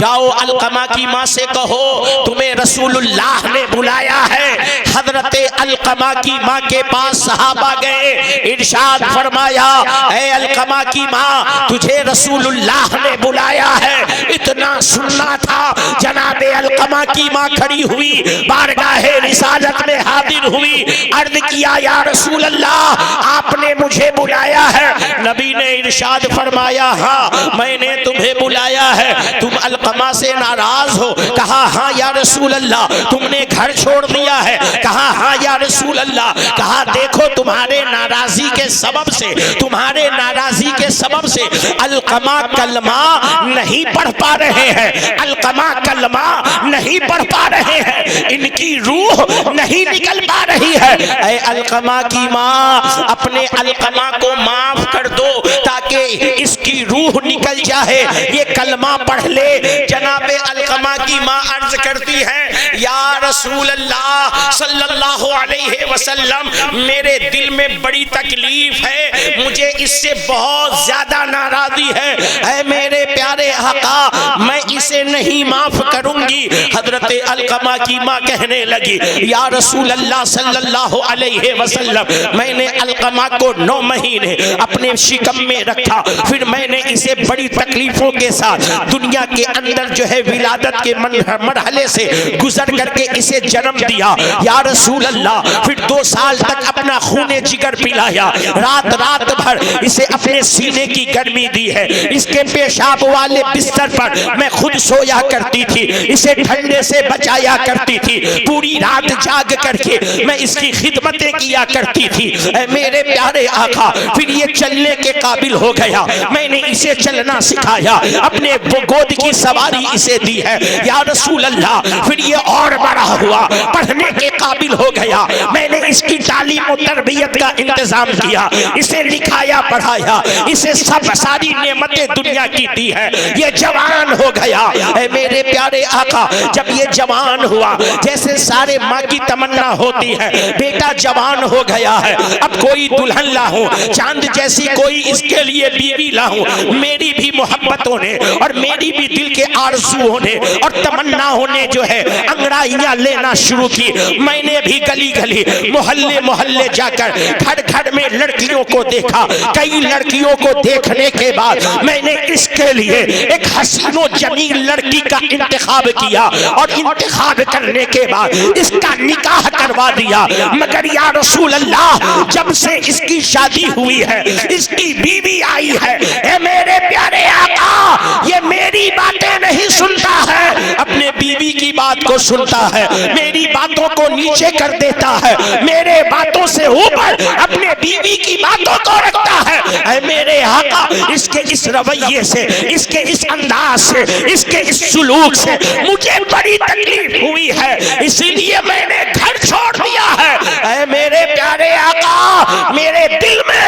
جاؤ علقمہ کی ماں سے کہو تمہیں رسول اللہ نے بلایا ہے۔ حضرت علقمہ کی ماں کے پاس صحابہ گئے، ارشاد فرمایا اے علقمہ کی ماں تجھے رسول اللہ نے بلایا ہے۔ اتنا سننا تھا، جناب علقمہ کی ماں کھڑی ہوئی، بارگاہ رسالت میں حاضر ہوئی، عرض کیا یا رسول اللہ آپ نے مجھے بلایا ہے۔ نبی نے ارشاد فرمایا ہاں میں نے تمہیں بلایا ہے، تم علقمہ سے ناراض ہو؟ کہا ہاں یا رسول اللہ۔ تم نے گھر چھوڑ دیا ہے؟ کہا ہاں یا رسول اللہ۔ کہا دیکھو تمہارے ناراضی کے سبب سے، تمہارے ناراضی کے سبب سے علقمہ کلمہ نہیں پڑھ پا رہے ہیں، علقمہ کلمہ نہیں پڑھ پا رہے ہیں، ان کی روح نہیں نکل پا رہی ہے۔ اے علقمہ کی ماں اپنے علقمہ کو معاف کر دو تاکہ اس کی روح نکل جائے، یہ کلمہ پڑھ لے۔ جناب علقمہ کی ماں عرض کرتی ہے یا رسول اللہ صلی اللہ علیہ وسلم میرے دل میں بڑی تکلیف ہے، مجھے اس سے بہت زیادہ ناراضی ہے، اے میرے پیارے آقا میں اسے نہیں معاف کروں گی۔ حضرت علقمہ کی ماں کہنے لگی یا رسول اللہ صلی اللہ علیہ وسلم میں نے علقمہ کو 9 مہینے اپنے شکم میں رکھا، پھر میں نے اسے بڑی تکلیفوں کے ساتھ دنیا کے اندر جو ہے ولادت کے مرحلے سے گزر کر کے اسے جنم دیا۔ یا رسول اللہ پھر 2 سال تک اپنا خون جگر پلایا، رات رات بھر اسے اپنے سینے کی گرمی دی ہے، اس کے پیشاب والے بستر پر میں خود سویا کرتی تھی، اسے ٹھنڈے سے بچایا کرتی تھی، پوری رات جاگ کر کے میں اس کی خدمتیں کیا کرتی تھی۔ اے میرے پیارے آقا پھر یہ چلنے کے قابل ہو گیا، میں نے اسے چلنا سکھایا، اپنے گود کی سواری اسے دی ہے۔ یا رسول اللہ پھر یہ اور بڑا ہوا، پڑھنے کے قابل ہو گیا، میں نے اس کی تعلیم و تربیت کا انتظام کیا، اسے لکھایا پڑھایا، اسے سب ساری نعمتیں دنیا کی دی ہے، یہ جوان ہو گیا۔ اے میرے پیارے آقا جب یہ جوان ہوا، جیسے سارے ماں کی تمنا ہوتی ہے بیٹا جوان ہو گیا ہے، اب کوئی دلہن لاؤں، چاند جیسی کوئی اس کے لیے بیوی لاؤں، میری بھی محبتوں نے اور میری بھی دل کے آرزوؤں نے اور تمناؤں نے جو ہے انگڑائیاں لینا شروع کی۔ میں نے بھی گلی گلی محلے محلے جا کر گھر گھر میں لڑکیوں کو دیکھا، کئی لڑکیوں کو دیکھنے کے بعد میں نے اس کے لیے ایک حسین و جمیل لڑکی کا انتخاب کیا، اور انتخاب کرنے کے بعد اس کا نکاح کروا دیا۔ مگر یا رسول اللہ جب سے اس کی شادی ہوئی ہے، اس کی بیوی آئی ہے، اے میرے پیارے آقا یہ میری باتیں نہیں سنتا ہے، اپنے بیوی کی بات کو سنتا ہے، میری باتوں کو نیچے کر دیتا ہے، میرے باتوں سے اوپر اپنے بیوی کی باتوں کو رکھتا ہے۔ اے میرے آقا اس کے اس رویے سے، اس کے اس انداز سے، اس کے اس سلوک سے مجھے بڑی تکلیف ہوئی ہے، اسی لیے میں نے گھر چھوڑ دیا ہے۔ اے میرے پیارے آقا میرے دل میں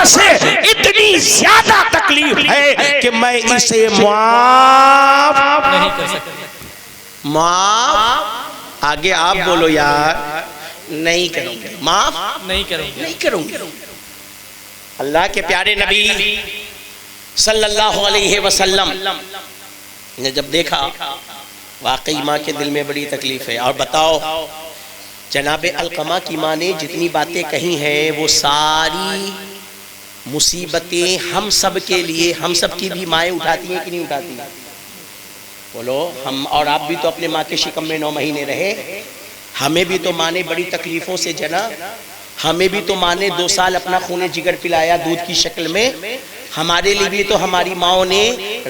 سے اتنی زیادہ تکلیف ہے کہ میں اسے معاف نہیں کر سکتے. معاف آگے آپ بولو یار نہیں کروں گی معاف نہیں کروں گے. نہیں کروں گی. اللہ کے پیارے نبی صلی اللہ علیہ وسلم نے جب دیکھا واقعی ماں کے دل میں بڑی تکلیف ہے. اور بتاؤ جناب علقمہ کی ماں نے جتنی باتیں کہی ہیں وہ ساری مصیبتیں ہم سب کے لیے، ہم سب کی بھی مائیں اٹھاتی ہیں کہ نہیں اٹھاتی؟ بولو. ہم اور آپ بھی تو اپنے ماں کے شکم میں 9 مہینے رہے. ہمیں بھی تو ماں نے بڑی تکلیفوں سے جنا. ہمیں بھی تو ماں نے 2 سال اپنا خون جگر پلایا دودھ کی شکل میں. ہمارے لیے بھی تو ہماری ماں نے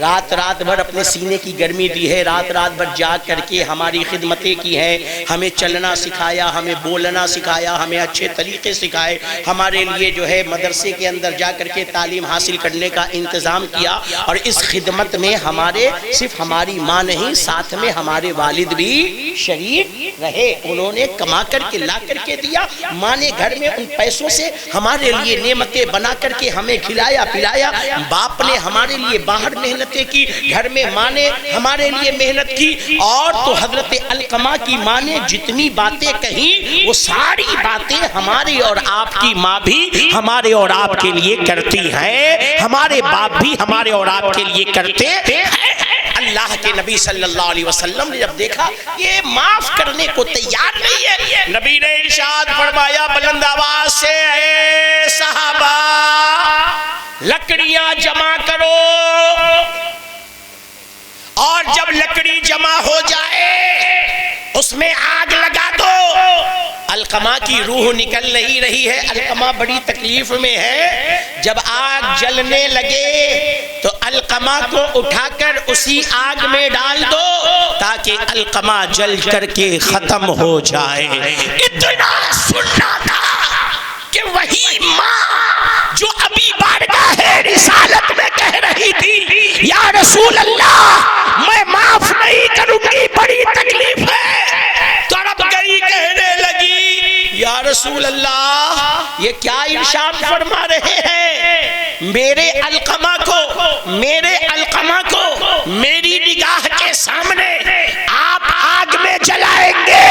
رات رات بھر اپنے سینے کی گرمی دی ہے، رات رات بھر جاگ کر کے ہماری خدمتیں کی ہیں. ہمیں چلنا سکھایا، ہمیں بولنا سکھایا، ہمیں اچھے طریقے سکھائے. ہمارے لیے جو ہے مدرسے کے اندر جا کر کے تعلیم حاصل کرنے کا انتظام کیا. اور اس خدمت میں ہمارے صرف ہماری ماں نہیں، ساتھ میں ہمارے والد بھی شریک رہے. انہوں نے کما کر کے لا کر کے دیا. ماں نے گھر میں ان پیسوں سے ہمارے لیے نعمتیں بنا کر کے ہمیں کھلایا پلایا. باپ نے ہمارے لیے باہر محنتیں کی، گھر میں ماں نے ہمارے لیے محنت کی. اور تو حضرت علقمہ کی ماں نے جتنی باتیں کہیں وہ ساری باتیں ہماری اور آپ کی ماں بھی ہمارے اور آپ کے لیے کرتی ہیں، ہمارے باپ بھی ہمارے اور آپ کے لیے کرتے ہیں. اللہ کے نبی صلی اللہ علیہ وسلم نے جب دیکھا یہ معاف کرنے کو تیار نہیں ہے، نبی نے ارشاد فرمایا بلند آواز سے اے صحابہ لکڑیاں جمع کرو. اور جب لکڑی جمع ہو جائے اس میں آگ لگا دو. علقمہ کی روح نکل نہیں رہی ہے، علقمہ بڑی تکلیف میں ہے. جب آگ جلنے لگے تو علقمہ کو اٹھا کر اسی آگ میں ڈال دو تاکہ علقمہ جل کر کے ختم ہو جائے. اتنا سننا تھا کہ وہی ماں جو ابھی بارگاہ رسالت میں کہہ رہی تھی یا رسول اللہ میں معاف نہیں کروں گی، بڑی تکلیف ہے، تڑپ گئی، کہنے لگی یا رسول اللہ یہ کیا ارشاد فرما رہے ہیں؟ میرے علقمہ کو میری نگاہ کے سامنے آپ آگ میں جلائیں گے.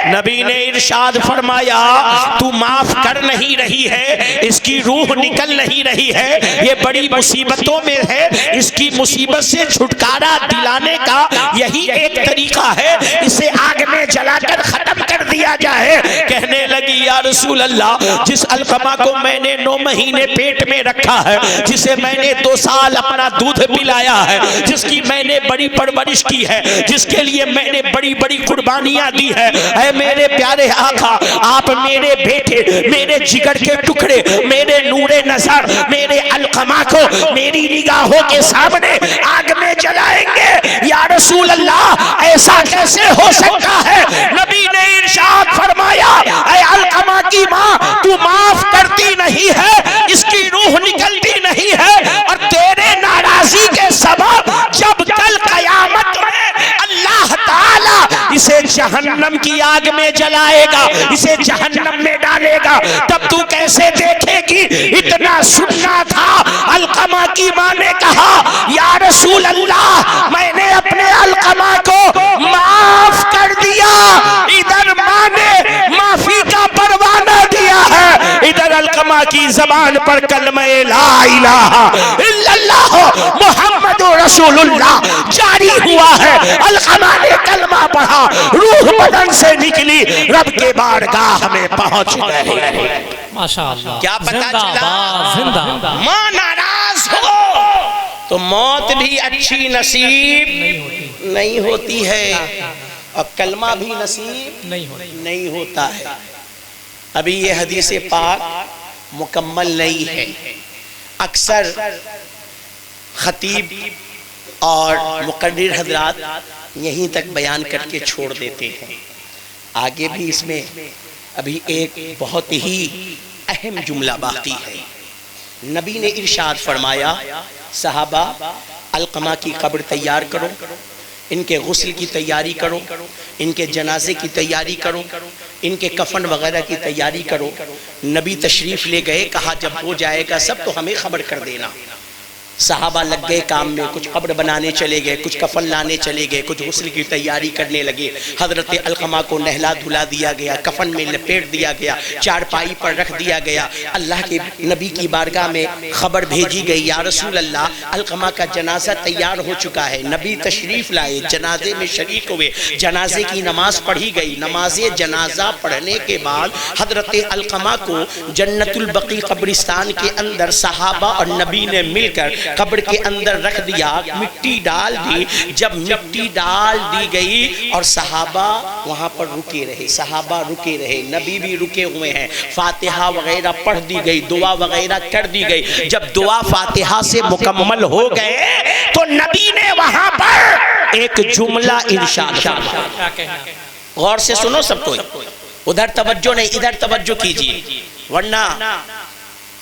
نبی نے ارشاد فرمایا تو معاف کر نہیں رہی ہے، اس کی روح نکل نہیں رہی ہے، یہ بڑی مصیبتوں میں ہے. اس کی مصیبت سے چھٹکارا دلانے کا یہی ایک طریقہ ہے، اسے آگ میں جلا کر ختم کر دیا جائے. کہنے لگی یا رسول اللہ جس علقمہ کو میں نے 9 مہینے پیٹ میں رکھا ہے، جسے میں نے 2 سال اپنا دودھ پلایا ہے، جس کی میں نے بڑی پرورش کی ہے، جس کے لیے میں نے بڑی بڑی قربانیاں دی ہے، اے میرے پیارے آقا آپ میرے بیٹے، میرے جگر کے ٹکڑے، میرے نور نظر، میرے علقمہ کو میری نگاہوں کے سامنے آگ میں جلائیں گے. یا رسول اللہ ایسا کیسے ہو سکتا ہے؟ نبی نے ارشاد فرمایا اے علقمہ کی ماں تو معاف کرتی نہیں ہے، اس کی روح نکلتی نہیں ہے، اور تیرے ناراضی کے سبب جب کل قیامت میں اللہ تعالی اسے جہنم کی آگ میں جلائے گا، اسے جہنم میں ڈالے گا، تب تو کیسے دیکھے گی؟ اتنا سننا تھا. علقمہ کی ماں نے کہا یا رسول اللہ میں نے اپنے علقمہ کو معاف کر دیا. ادھر ماں نے معافی کا پروانہ دیا ہے، ادھر علقمہ کی زبان پر کلمہ لا الہ الا اللہ محمد رسول اللہ جاری ہوا ہے. علقمہ نے کلمہ پڑھا، روح بدن سے نکلی، رب کے بارگاہ میں پہنچ گئے. ماشاءاللہ. کیا پتا چلا؟ زندہ ماں ناراض ہو تو موت بھی اچھی نصیب نہیں ہوتی ہے، اور کلمہ بھی نصیب نہیں ہوتا ہے. ابھی یہ حدیث پاک مکمل نہیں ہے. اکثر خطیب اور مقرر حضرات یہیں تک بیان کر کے چھوڑ دیتے ہیں. آگے بھی اس میں ابھی ایک بہت ہی اہم جملہ باقی ہے. نبی نے ارشاد فرمایا صحابہ علقمہ کی قبر تیار کرو. ان کے غسل کی تیاری کرو، ان کے جنازے کی تیاری کرو، ان کے کفن وغیرہ کی تیاری کرو۔ نبی تشریف لے گئے، کہا جب ہو جائے گا سب تو ہمیں خبر کر دینا۔ صحابہ لگ گئے کام میں، کچھ قبر بنانے چلے گئے، کچھ کفن لانے چلے گئے، کچھ غسل کی تیاری کرنے لگے۔ حضرت علقمہ کو نہلا دھلا دیا گیا، کفن میں لپیٹ دیا گیا، چارپائی پر رکھ دیا گیا۔ اللہ کے نبی کی بارگاہ میں خبر بھیجی گئی، یا رسول اللہ علقمہ کا جنازہ تیار ہو چکا ہے۔ نبی تشریف لائے، جنازے میں شریک ہوئے، جنازے کی نماز پڑھی گئی۔ نماز جنازہ پڑھنے کے بعد حضرت علقمہ کو جنت البقیع قبرستان کے اندر صحابہ اور نبی نے مل کر قبر کے اندر رکھ دیا، مٹی ڈال دی۔ جب مٹی ڈال دی گئی اور صحابہ وہاں پر رکے رہے، صحابہ رکے رہے، نبی بھی رکے ہوئے ہیں، فاتحہ وغیرہ پڑھ دی گئی، دعا وغیرہ کر دی گئی۔ جب دعا فاتحہ سے مکمل ہو گئے تو نبی نے وہاں پر ایک جملہ ارشاد فرمایا۔ غور سے سنو سب کوئی، ادھر توجہ نہیں ادھر توجہ کیجیے، ورنہ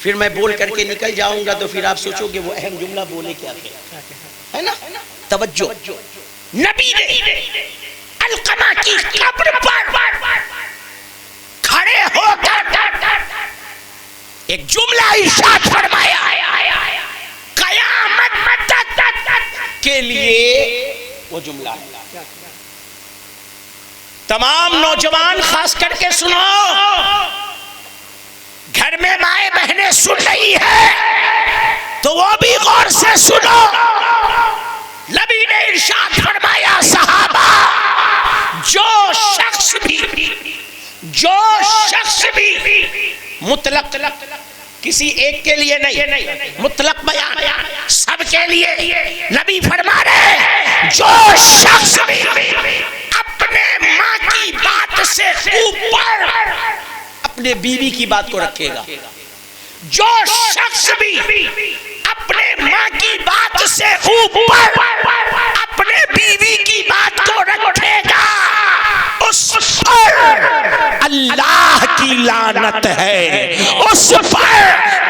پھر میں بول کر کے نکل جاؤں گا تو پھر آپ سوچو گے وہ اہم جملہ بولے کیا ہے نا۔ توجہ، نبی نے علقمہ کی قبر پر کھڑے ہو کر ایک جملہ ارشاد فرمایا، قیامت کے لیے وہ جملہ ہے۔ تمام نوجوان خاص کر کے سنو، گھر میں مائیں بہنیں سن رہی ہے تو وہ بھی غور سے سنو۔ نبی نے ارشاد فرمایا، صحابہ جو شخص بھی مطلق کسی ایک کے لیے نہیں، مطلق بیان سب کے لیے، نبی فرما رہے ہیں جو شخص بھی اپنے ماں کی بات سے اوپر اپنے بیوی کی بات کو رکھے گا، جو شخص بھی اپنے ماں کی بات سے اوپر اپنے بیوی کی بات کو رکھے گا، اس پر اللہ کی لعنت ہے، اس پر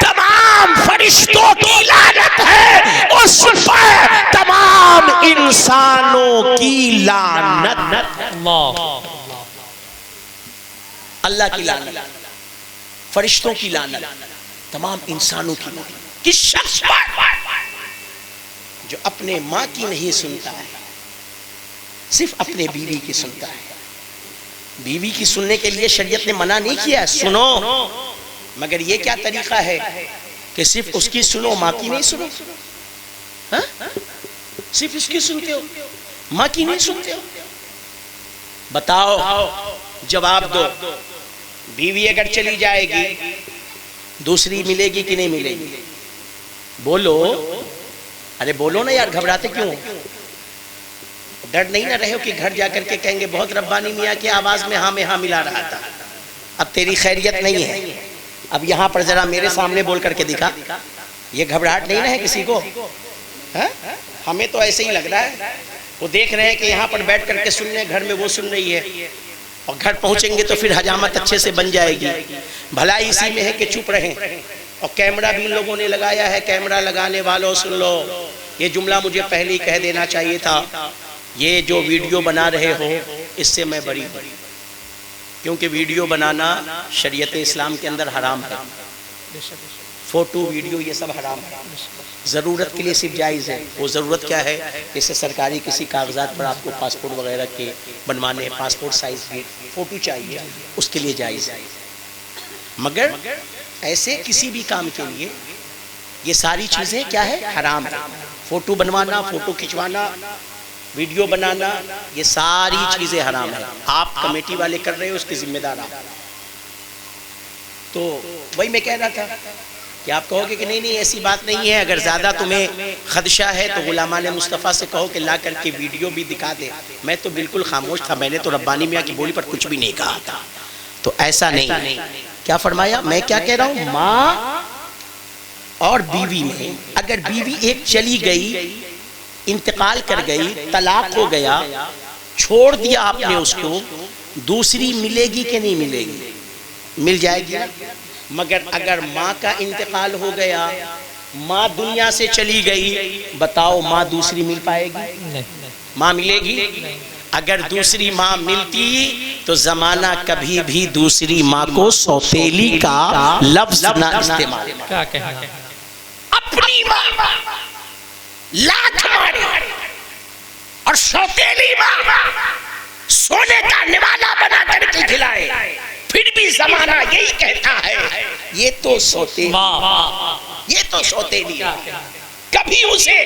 تمام فرشتوں کی لعنت ہے، اس پر تمام انسانوں کی لعنت۔ اللہ کی لعنت، فرشتوں کی لعنت، تمام انسانوں کی لعنت۔ کس شخص پر؟ جو اپنے ماں کی نہیں سنتا ہے، صرف اپنے بیوی کی سنتا ہے۔ بیوی کی سننے کے لیے شریعت نے منع نہیں کیا، سنو، مگر یہ کیا طریقہ ہے کہ صرف اس کی سنو، ماں کی نہیں سنو؟ صرف اس کی سنتے ہو، ماں کی نہیں سنتے ہو؟ بتاؤ، جواب دو۔ بیوی اگر چلی جائے گی دوسری ملے گی کہ نہیں ملے گی؟ بولو، ارے بولو نا یار، گھبراتے کیوں؟ ڈر نہیں نہ رہے ہو کہ گھر جا کر کے کہیں گے بہت ربانی میاں کی آواز میں ہاں ملا رہا تھا، اب تیری خیریت نہیں ہے، اب یہاں پر ذرا میرے سامنے بول کر کے دکھا۔ یہ گھبراہٹ نہیں نہ ہے کسی کو؟ ہمیں تو ایسے ہی لگ رہا ہے، وہ دیکھ رہے ہیں کہ یہاں پر بیٹھ کر کے سن رہے ہیں، گھر میں وہ سن رہی ہے، اور گھر پہنچیں گے تو پھر حجامت اچھے سے بن جائے گی۔ بھلائی اسی میں ہے کہ چپ رہیں، اور کیمرہ بھی ان لوگوں نے لگایا ہے، کیمرہ لگانے والوں سن لو، یہ جملہ مجھے پہلے ہی کہہ دینا چاہیے تھا، یہ جو ویڈیو بنا رہے ہو اس سے میں بری ہوں، کیونکہ ویڈیو بنانا شریعت اسلام کے اندر حرام ہے، فوٹو ویڈیو یہ سب حرام ہے، ضرورت کے لیے صرف جائز ہے۔ وہ ضرورت کیا ہے؟ جیسے سرکاری کسی کاغذات پر آپ کو پاسپورٹ وغیرہ کے بنوانے، پاسپورٹ سائز بھی فوٹو چاہیے، اس کے لیے جائز ہے، مگر ایسے کسی بھی کام کے لیے یہ ساری چیزیں کیا ہے؟ حرام ہے۔ فوٹو بنوانا، فوٹو کھچوانا، ویڈیو بنانا، یہ ساری چیزیں حرام ہیں۔ آپ کمیٹی والے کر رہے ہو، اس کے ذمہ دار آپ۔ تو وہی میں کہہ رہا تھا کہ آپ کہو گے کہ نہیں ایسی بات نہیں ہے، اگر زیادہ تمہیں خدشہ ہے تو غلامان مصطفیٰ سے کہو کہ لا کر کے ویڈیو بھی دکھا دے۔ میں تو بالکل خاموش تھا، میں نے تو ربانی میاں کی بولی پر کچھ بھی نہیں کہا تھا۔ تو ایسا نہیں، کیا فرمایا؟ میں کیا کہہ رہا ہوں؟ ماں اور بیوی میں اگر بیوی ایک چلی گئی، انتقال کر گئی، طلاق ہو گیا، چھوڑ دیا آپ نے اس کو، دوسری ملے گی کہ نہیں ملے گی؟ مل جائے گی۔ مگر اگر ماں کا انتقال ہو گیا، ماں دنیا سے چلی گئی، بتاؤ ماں دوسری مل پائے گی؟ ماں ملے گی؟ اگر دوسری ماں ملتی تو زمانہ کبھی بھی دوسری ماں کو سوتیلی کا لفظ نہ استعمال کرے۔ کیا کہنا؟ اپنی ماں لاکھ مارے اور سوتیلی ماں سونے کا نوالا بنا کر کے کھلائے، پھر بھی زمانہ یہی کہتا ہے یہ تو سوتیلی، یہ تو سوتیلی ہے، کبھی اسے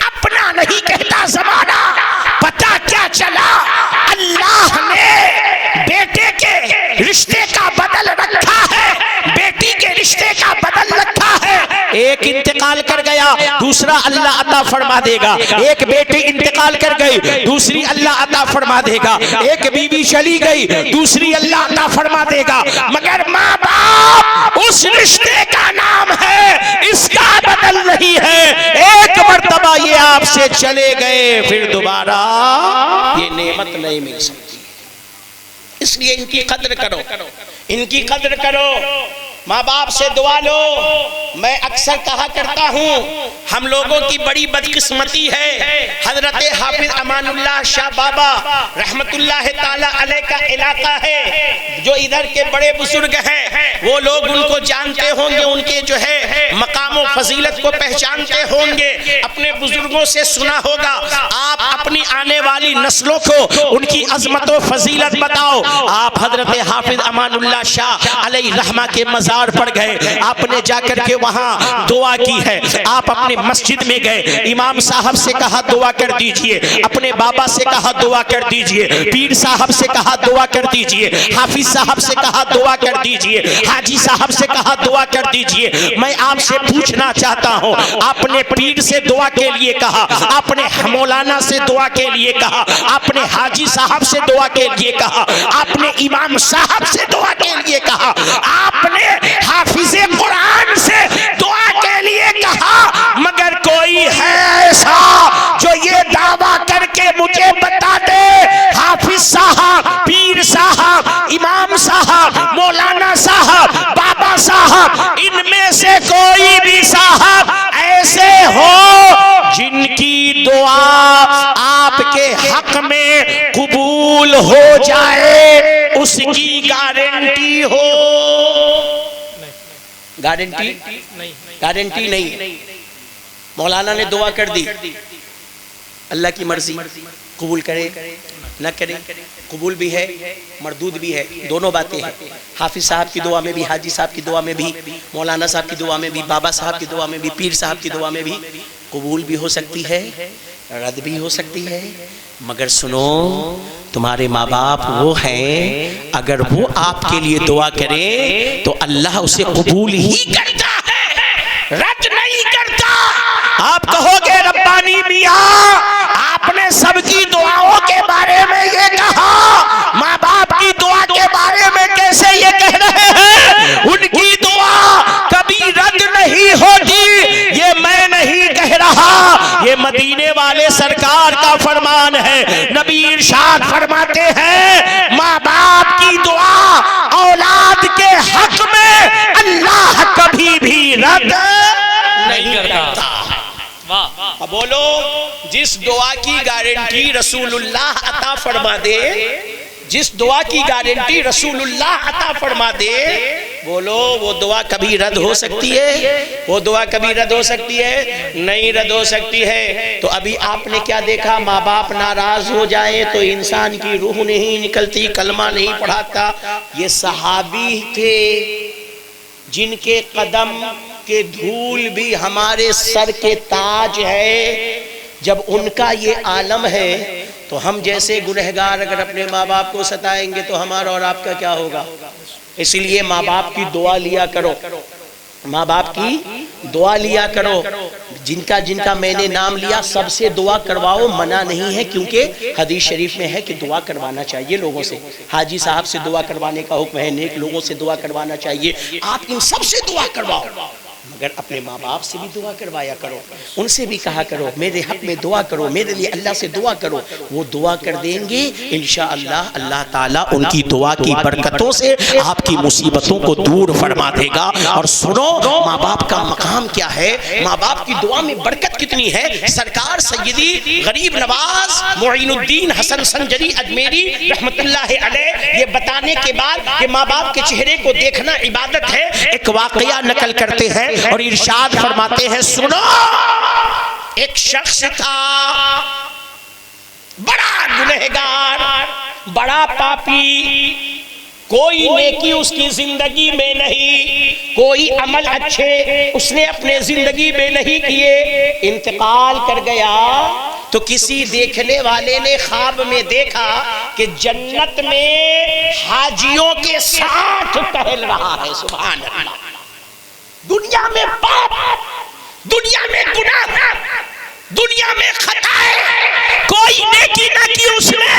اپنا نہیں کہتا زمانہ۔ پتہ کیا چلا؟ اللہ نے بیٹے کے رشتے کا بدل رکھا ہے، بیٹی کے رشتے کا بدل رکھا ہے۔ ایک انتقال کر گیا، دوسرا اللہ عطا فرما دے گا۔ ایک بیٹی انتقال کر گئی، دوسری اللہ عطا فرما دے گا۔ ایک بیوی چلی گئی، دوسری اللہ عطا فرما دے گا۔ مگر ماں باپ اس رشتے کا نام ہے، اس کا بدل نہیں ہے۔ ایک مرتبہ یہ آپ سے چلے گئے، پھر دوبارہ یہ نعمت نہیں مل سکتی۔ اس لیے ان کی قدر کرو، ان کی قدر کرو، ماں باپ سے دعا لو۔ میں اکثر کہا کرتا ہوں ہم لوگوں کی بڑی بدقسمتی ہے، حضرت حافظ امان اللہ شاہ بابا رحمت اللہ تعالی علیہ کا علاقہ ہے، جو ادھر کے بڑے بزرگ ہیں وہ لوگ ان کو جانتے ہوں گے، ان کے جو ہے مقام و فضیلت کو پہچانتے ہوں گے، اپنے بزرگوں سے سنا ہوگا۔ آپ اپنی آنے والی نسلوں کو ان کی عظمت و فضیلت بتاؤ۔ آپ حضرت حافظ امان اللہ شاہ علیہ رحمہ کے مزار پر گئے، آپ نے جا کر کے وہاں دعا کی ہے۔ آپ اپنے مسجد میں گئے، امام صاحب سے کہا دعا کر دیجئے، اپنے بابا سے کہا دعا کر دیجئے، پیر صاحب سے کہا دعا کر دیجئے، حافظ صاحب سے کہا دعا کر دیجئے، حاجی صاحب سے کہا دعا کر دیجئے۔ میں آپ سے پوچھنا چاہتا ہوں، آپ نے پیر سے دعا کے لیے کہا، آپ نے مولانا سے دعا کے لیے کہا، آپ نے حاجی صاحب سے دعا کے لیے کہا، آپ نے امام صاحب سے دعا کے لیے کہا، آپ نے حافظ قرآن سے دعا کے لیے کہا، مگر کوئی ہے ایسا جو یہ دعویٰ کر کے مجھے بتا دے حافظ صاحب، پیر صاحب، امام صاحب، مولانا صاحب، بابا صاحب، ان میں سے کوئی بھی صاحب ایسے ہو جن کی دعا آپ کے حق میں قبول ہو جائے، اس کی گارنٹی ہو؟ گارنٹی گارنٹی نہیں۔ مولانا نے دعا کر دی، اللہ کی مرضی، قبول کرے نہ کرے، قبول بھی ہے مردود بھی ہے، دونوں باتیں ہیں۔ حافظ صاحب کی دعا میں بھی، حاجی صاحب کی دعا میں بھی، مولانا صاحب کی دعا میں بھی، بابا صاحب کی دعا میں بھی، پیر صاحب کی دعا میں بھی قبول بھی ہو سکتی ہے، رد بھی ہو سکتی ہے۔ مگر سنو، تمہارے ماں باپ وہ ہیں، اگر وہ آپ کے لیے دعا کریں تو اللہ اسے قبول ہی کرتا ہے، رد نہیں کرتا۔ آپ کہو گے ربانی میاں آپ نے سب کی دعاؤں کے بارے میں یہ کہا، ماں باپ کی دعا کے بارے میں کیسے یہ کہہ رہے ہیں؟ ان کی دعا کبھی رد نہیں ہوتی، یہ میں نہیں کہہ رہا، یہ مدینے والے سرکار کا فرمان ہے۔ نبی ارشاد فرماتے ہیں ماں باپ کی دعا اولاد کے حق میں اللہ کبھی بھی رد نہیں کرتا۔ بولو، جس دعا کی گارنٹی رسول اللہ عطا فرما دے، جس دعا کی گارنٹی رسول اللہ عطا فرما دے، بولو وہ دعا کبھی رد ہو سکتی ہے؟ وہ دعا کبھی رد ہو سکتی ہے؟ نہیں رد ہو سکتی ہے۔ تو ابھی آپ نے کیا دیکھا؟ ماں باپ ناراض ہو جائے تو انسان کی روح نہیں نکلتی، کلمہ نہیں پڑھاتا۔ یہ صحابی تھے جن کے قدم کہ دھول بھی ہمارے سر کے تاج ہے۔ جب ان کا یہ عالم ہے تو ہم جیسے گنہگار اگر اپنے ماں باپ کو ستائیں گے تو ہمارا اور آپ کا کیا ہوگا؟ اس لیے ماں باپ کی دعا لیا کرو، ماں باپ کی دعا لیا کرو۔ جن کا میں نے نام لیا سب سے دعا کرواؤ، منع نہیں ہے، کیونکہ حدیث شریف میں ہے کہ دعا کروانا چاہیے لوگوں سے۔ حاجی صاحب سے دعا کروانے کا حکم ہے، نیک لوگوں سے دعا کروانا چاہیے، آپ ان سب سے دعا کرواؤ۔ مگر اپنے ماں باپ سے بھی دعا کروایا کرو، ان سے بھی کہا کرو میرے حق میں دعا کرو، میرے لیے اللہ سے دعا کرو. وہ دعا کر دیں گے انشاءاللہ اللہ تعالیٰ ان کی دعا کی برکتوں سے آپ کی مصیبتوں کو دور فرما دے گا. اور سنو ماں باپ کا مقام کیا ہے، ماں باپ کی دعا میں برکت کتنی ہے. سرکار سیدی غریب نواز معین الدین حسن سنجری اجمیری رحمت اللہ علیہ یہ بتانے کے بعد کہ ماں باپ کے چہرے کو دیکھنا عبادت ہے، ایک واقعہ نقل کرتے ہیں اور ارشاد فرماتے ہیں سنو. ایک شخص تھا بڑا گنہگار، بڑا پاپی، کوئی نیکی اس کی زندگی میں نہیں، کوئی عمل اچھے اس نے اپنے زندگی میں نہیں کیے. انتقال کر گیا تو کسی دیکھنے والے نے خواب میں دیکھا کہ جنت میں حاجیوں کے ساتھ ٹہل رہا ہے. سبحان اللہ. دنیا میں پاپ، دنیا میں گناہ، دنیا میں خطائیں، کوئی نیکی نہ کی اس نے،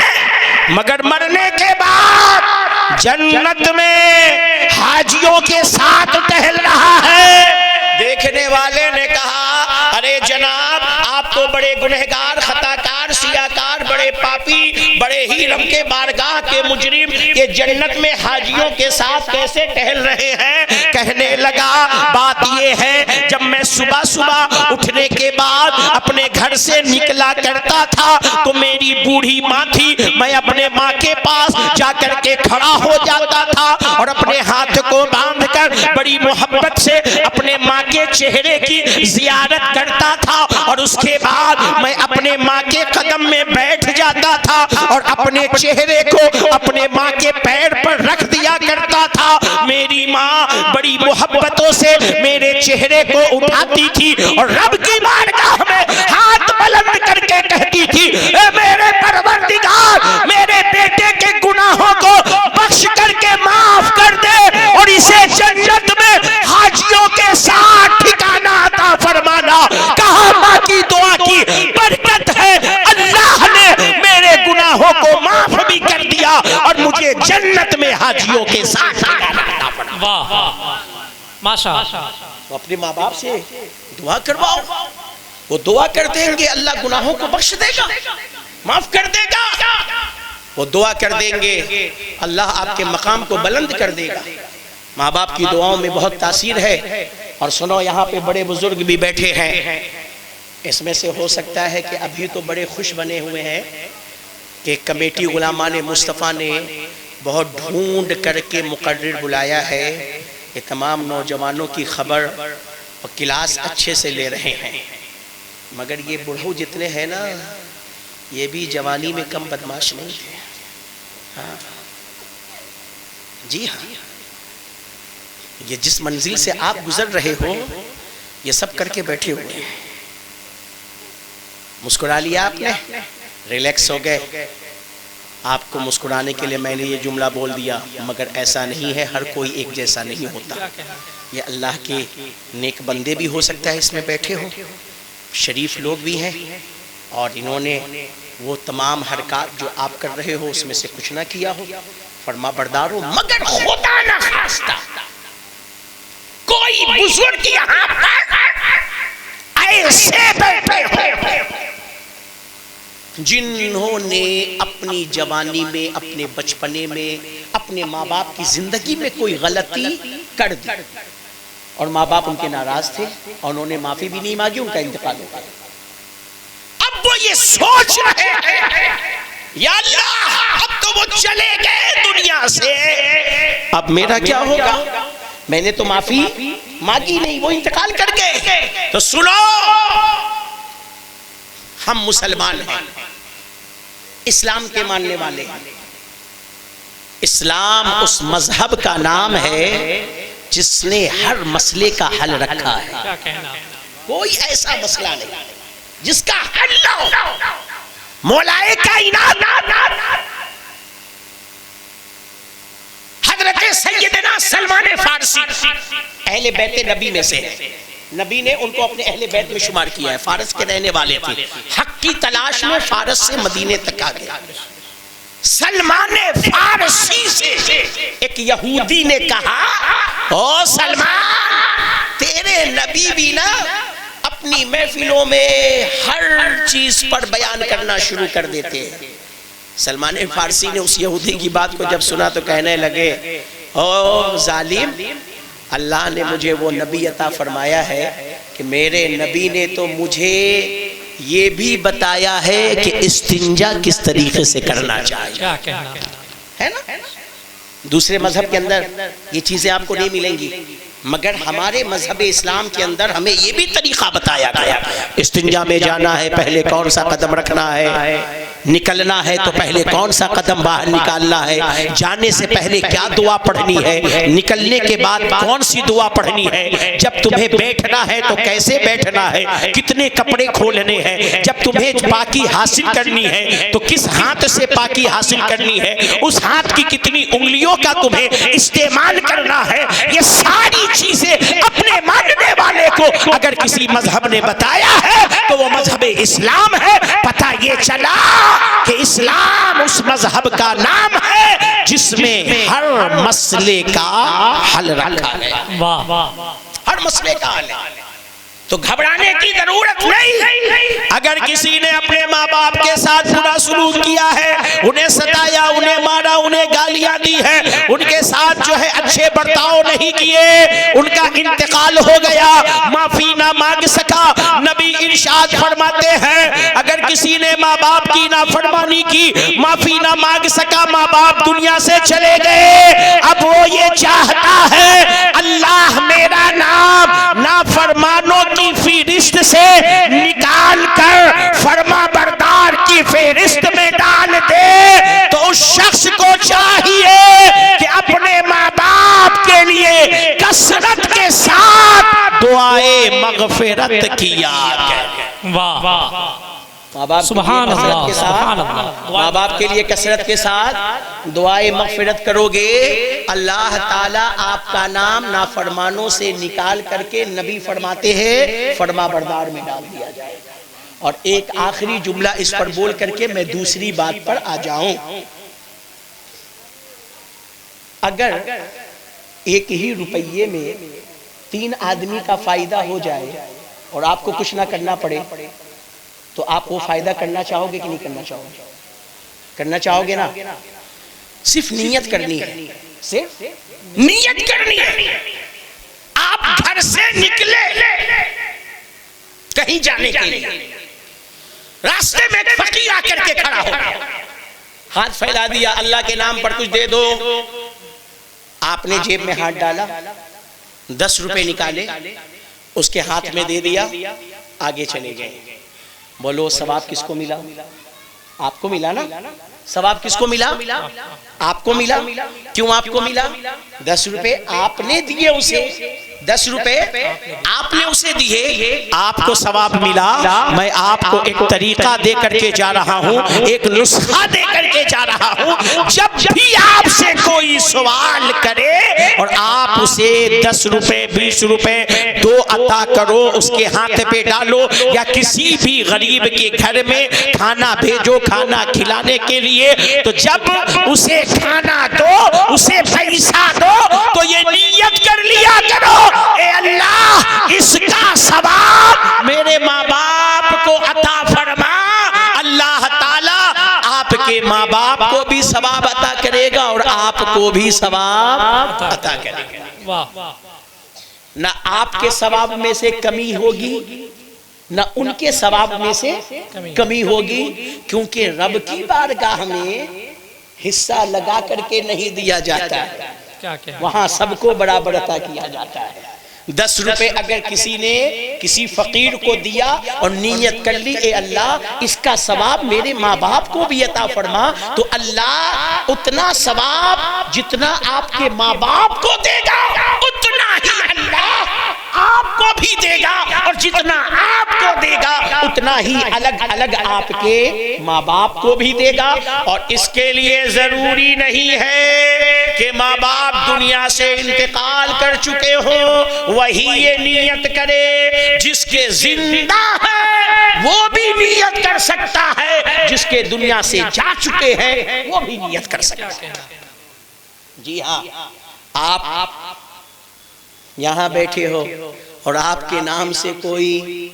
مگر مرنے کے بعد جنت میں حاجیوں کے ساتھ ٹہل رہا ہے. دیکھنے والے نے کہا ارے جناب آپ تو بڑے گنہگار، خطاکار، سیاکار، بڑے پاپی، بڑے ہی رب کے بارگاہ کے مجرم، یہ جنت میں حاجیوں کے ساتھ کیسے ٹہل رہے ہیں؟ کہنے لگا بات یہ ہے جب میں صبح صبح اٹھنے کے بعد اپنے گھر سے نکلا کرتا تھا تو میری بوڑھی ماں تھی، میں اپنے ماں کے پاس جا کر کے کھڑا ہو جاتا تھا اور اپنے ہاتھ کو باندھ کر بڑی محبت سے اپنے ماں کے چہرے کی زیارت کرتا تھا اور اس کے بعد میں اپنے ماں کے قدم میں بیٹھ جاتا تھا اور اپنے چہرے کو اپنے ماں کے پیر پر رکھ دیا کرتا تھا. میری ماں بڑی محبتوں سے میرے چہرے کو اٹھاتی تھی اور رب کی بارگاہ میں ہاتھ بلند کر کے کہتی تھی اے میرے پروردگار میرے بیٹے کے گناہوں کو بخش کر کے معاف کر دے اور اسے جنت میں حاجیوں کے ساتھ ٹھکانہ عطا فرمانا. کہا ماں کی دعا کی برکت ہے اللہ نے میرے گناہوں کو معاف بھی کر دیا اور مجھے جنت میں حاجیوں کے ساتھ ٹھکانہ عطا فرمانا. واہ ماشاء. تو اپنے ماں باپ سے دعا کرواؤ، وہ دعا کر دیں گے اللہ گناہوں کو بخش دے گا، معاف کر دے گا. وہ دعا کر دیں گے اللہ آپ کے مقام کو بلند کر دے گا. ماں باپ کی دعاؤں میں بہت تاثیر ہے. اور سنو یہاں پہ بڑے بزرگ بھی بیٹھے ہیں، اس میں سے ہو سکتا ہے کہ ابھی تو بڑے خوش بنے ہوئے ہیں کہ کمیٹی غلامان مصطفیٰ نے بہت ڈھونڈ کر کے مقرر بلایا ہے، یہ تمام نوجوانوں کی خبر اور کلاس اچھے سے لے رہے ہیں. مگر یہ بڑھو جتنے ہیں نا یہ بھی جوانی میں کم بدماش نہیں تھے. ہاں جی ہاں، یہ جس منزل سے آپ گزر رہے ہو یہ سب کر کے بیٹھے ہوئے ہیں. مسکرا لیا آپ نے، ریلیکس ہو گئے. آپ کو مسکرانے کے لیے میں نے یہ جملہ بول دیا، مگر ایسا نہیں ہے، ہر کوئی ایک جیسا نہیں ہوتا. یہ اللہ کے نیک بندے بھی ہو سکتا ہے اس میں بیٹھے ہو، شریف لوگ بھی ہیں اور انہوں نے وہ تمام حرکات جو آپ کر رہے ہو اس میں سے کچھ نہ کیا ہو، فرما بردار ہو. مگر خدا نہ خواستہ کوئی بزرگ یہاں پر ایسے بیٹھے ہو جنہوں نے اپنی جوانی میں، اپنے بچپنے میں، اپنے ماں باپ کی زندگی میں کوئی غلطی کر دی اور ماں باپ ان کے ناراض تھے اور انہوں نے معافی بھی نہیں مانگی، ان کا انتقال ہو گیا. اب وہ یہ سوچ رہے ہیں یا اللہ اب تو وہ چلے گئے دنیا سے، اب میرا کیا ہوگا؟ میں نے تو معافی مانگی نہیں، وہ انتقال کر گئے. تو سنو ہم مسلمان ہیں، اسلام کے ماننے والے ہیں. اسلام اس مذہب کا نام ہے جس نے ہر مسئلے کا حل رکھا ہے. کوئی ایسا مسئلہ نہیں جس کا حل نہ ہو. مولائے کائنات حضرت سیدنا سلمان فارسی اہل بیت نبی میں سے ہے. نبی نے ان کو اپنے اہل بیت میں شمار کیا ہے. فارس کے رہنے والے تھے، حق کی تلاش میں فارس سے مدینے تک آ گئے. سلمان فارسی سے ایک یہودی نے کہا او سلمان تیرے میرے نبی بھی نا اپنی محفلوں میں ہر چیز پر بیان کرنا شروع کر دیتے ہیں۔ سلمان فارسی نے اس یہودی کی بات کو جب سنا تو کہنے لگے او ظالم، اللہ نے مجھے وہ نبی عطا فرمایا ہے کہ میرے نبی نے تو مجھے یہ بھی بتایا ہے کہ استنجا کس طریقے سے کرنا چاہیے، کیا کہنا ہے نا؟ دوسرے مذہب کے اندر یہ چیزیں آپ کو نہیں ملیں گی، مگر ہمارے مذہب اسلام کے اندر ہمیں یہ بھی طریقہ بتایا گیا، استنجا میں جانا ہے پہلے کون سا قدم رکھنا ہے، نکلنا ہے تو پہلے کون سا قدم باہر نکالنا ہے، جانے سے پہلے کیا دعا پڑھنی ہے، نکلنے کے بعد کون سی دعا پڑھنی ہے، جب تمہیں بیٹھنا ہے تو کیسے بیٹھنا ہے، کتنے کپڑے کھولنے ہیں، جب تمہیں پاکی حاصل کرنی ہے تو کس ہاتھ سے پاکی حاصل کرنی ہے، اس ہاتھ کی کتنی انگلیوں کا تمہیں استعمال کرنا ہے، یہ ساری چیزیں اپنے ماننے والے کو اگر کسی مذہب نے بتایا ہے تو وہ مذہب اسلام ہے۔ پتہ یہ چلا کہ اسلام اس مذہب کا نام ہے جس میں ہر مسئلے کا حل رکھا گیا، ہر مسئلے کا حل ہے، تو گھبرانے کی ضرورت نہیں۔ اگر کسی نے اپنے ماں باپ کے ساتھ برا سلوک کیا ہے، انہیں ستایا، انہیں مارا، انہیں گالیاں دی ہے، ان کے ساتھ جو ہے اچھے برتاؤ نہیں کیے، ان کا انتقال ہو گیا، معافی نہ مانگ سکا، نبی ارشاد فرماتے ہیں اگر کسی نے ماں باپ کی نافرمانی کی، معافی نہ مانگ سکا، ماں باپ دنیا سے چلے گئے، اب وہ یہ چاہتا ہے اللہ میرا نام نافرمانوں کی فہرست سے نکال کر فرما بردار کی فہرست میں ڈال دے، تو اس شخص کو چاہیے کہ اپنے ماں باپ کے لیے کثرت کے ساتھ دعائے مغفرت کیا کرے۔ ماں باپ سبحان اللہ، سبحان اللہ، ماں باپ کے لیے کثرت کے ساتھ دعائے مغفرت کرو گے، اللہ تعالیٰ آپ کا نام نافرمانوں سے نکال کر کے نبی فرماتے ہیں فرما بردار میں ڈال دیا جائے گا۔ اور ایک آخری جملہ اس پر بول کر کے میں دوسری بات پر آ جاؤں، اگر ایک ہی روپیے میں 3 آدمی کا فائدہ ہو جائے اور آپ کو کچھ نہ کرنا پڑے تو آپ وہ فائدہ کرنا چاہو گے کہ نہیں کرنا چاہو گے؟ کرنا چاہو گے نا؟ صرف نیت کرنی ہے، صرف نیت کرنی ہے۔ آپ گھر سے نکلے کہیں جانے کے لیے، راستے میں ایک فقیر آ کر کے کھڑا ہو، ہاتھ پھیلا دیا اللہ کے نام پر کچھ دے دو، آپ نے جیب میں ہاتھ ڈالا، 10 روپے نکالے، اس کے ہاتھ میں دے دیا، آگے چلے گئے۔ بولو ثواب کس کو ملا؟ آپ کو ملا نا؟ ثواب کس کو ملا؟ آپ کو ملا۔ کیوں آپ کو ملا؟ 10 روپے آپ نے دیے اسے، 10 روپے آپ نے اسے دیے، آپ کو ثواب ملا۔ میں آپ کو ایک طریقہ دے کر کے جا رہا ہوں، ایک نسخہ دے کر کے جا رہا ہوں، جب بھی آپ سے کوئی سوال کرے اور آپ اسے 10 روپے 20 روپے 2 عطا کرو، اس کے ہاتھ پہ ڈالو، یا کسی بھی غریب کے گھر میں کھانا بھیجو کھانا کھلانے کے لیے، تو جب اسے کھانا دو، اسے پیسہ دو، تو یہ نیت کر لیا کرو اے اللہ اس کا ثواب میرے ماں باپ کو عطا فرما، اللہ تعالیٰ آپ کے ماں باپ کو بھی ثواب عطا کرے گا اور آپ کو بھی ثواب عطا کرے گا۔ نہ آپ کے ثواب میں سے کمی ہوگی نہ ان کے ثواب میں سے کمی ہوگی، کیونکہ رب کی بارگاہ میں حصہ لگا کر کے نہیں دیا جاتا ہے، وہاں سب کو برابر عطا کیا جاتا ہے۔ 10 روپے اگر کسی نے کسی فقیر کو دیا اور نیت کر لی اے اللہ اس کا ثواب میرے ماں باپ کو بھی عطا فرما، تو اللہ اتنا ثواب جتنا آپ کے ماں باپ کو دے گا اتنا ہی اللہ آپ کو بھی دے گا، اور جتنا آپ کو دے گا اتنا ہی الگ الگ آپ کے ماں باپ کو بھی دے گا۔ اور اس کے لیے ضروری نہیں ہے کہ ماں باپ دنیا سے انتقال کر چکے ہوں، وہی یہ نیت کرے، جس کے زندہ ہے وہ بھی نیت کر سکتا ہے، جس کے دنیا سے جا چکے ہیں وہ بھی نیت کر سکتا ہے۔ جی ہاں، آپ یہاں بیٹھے ہو اور آپ کے نام سے کوئی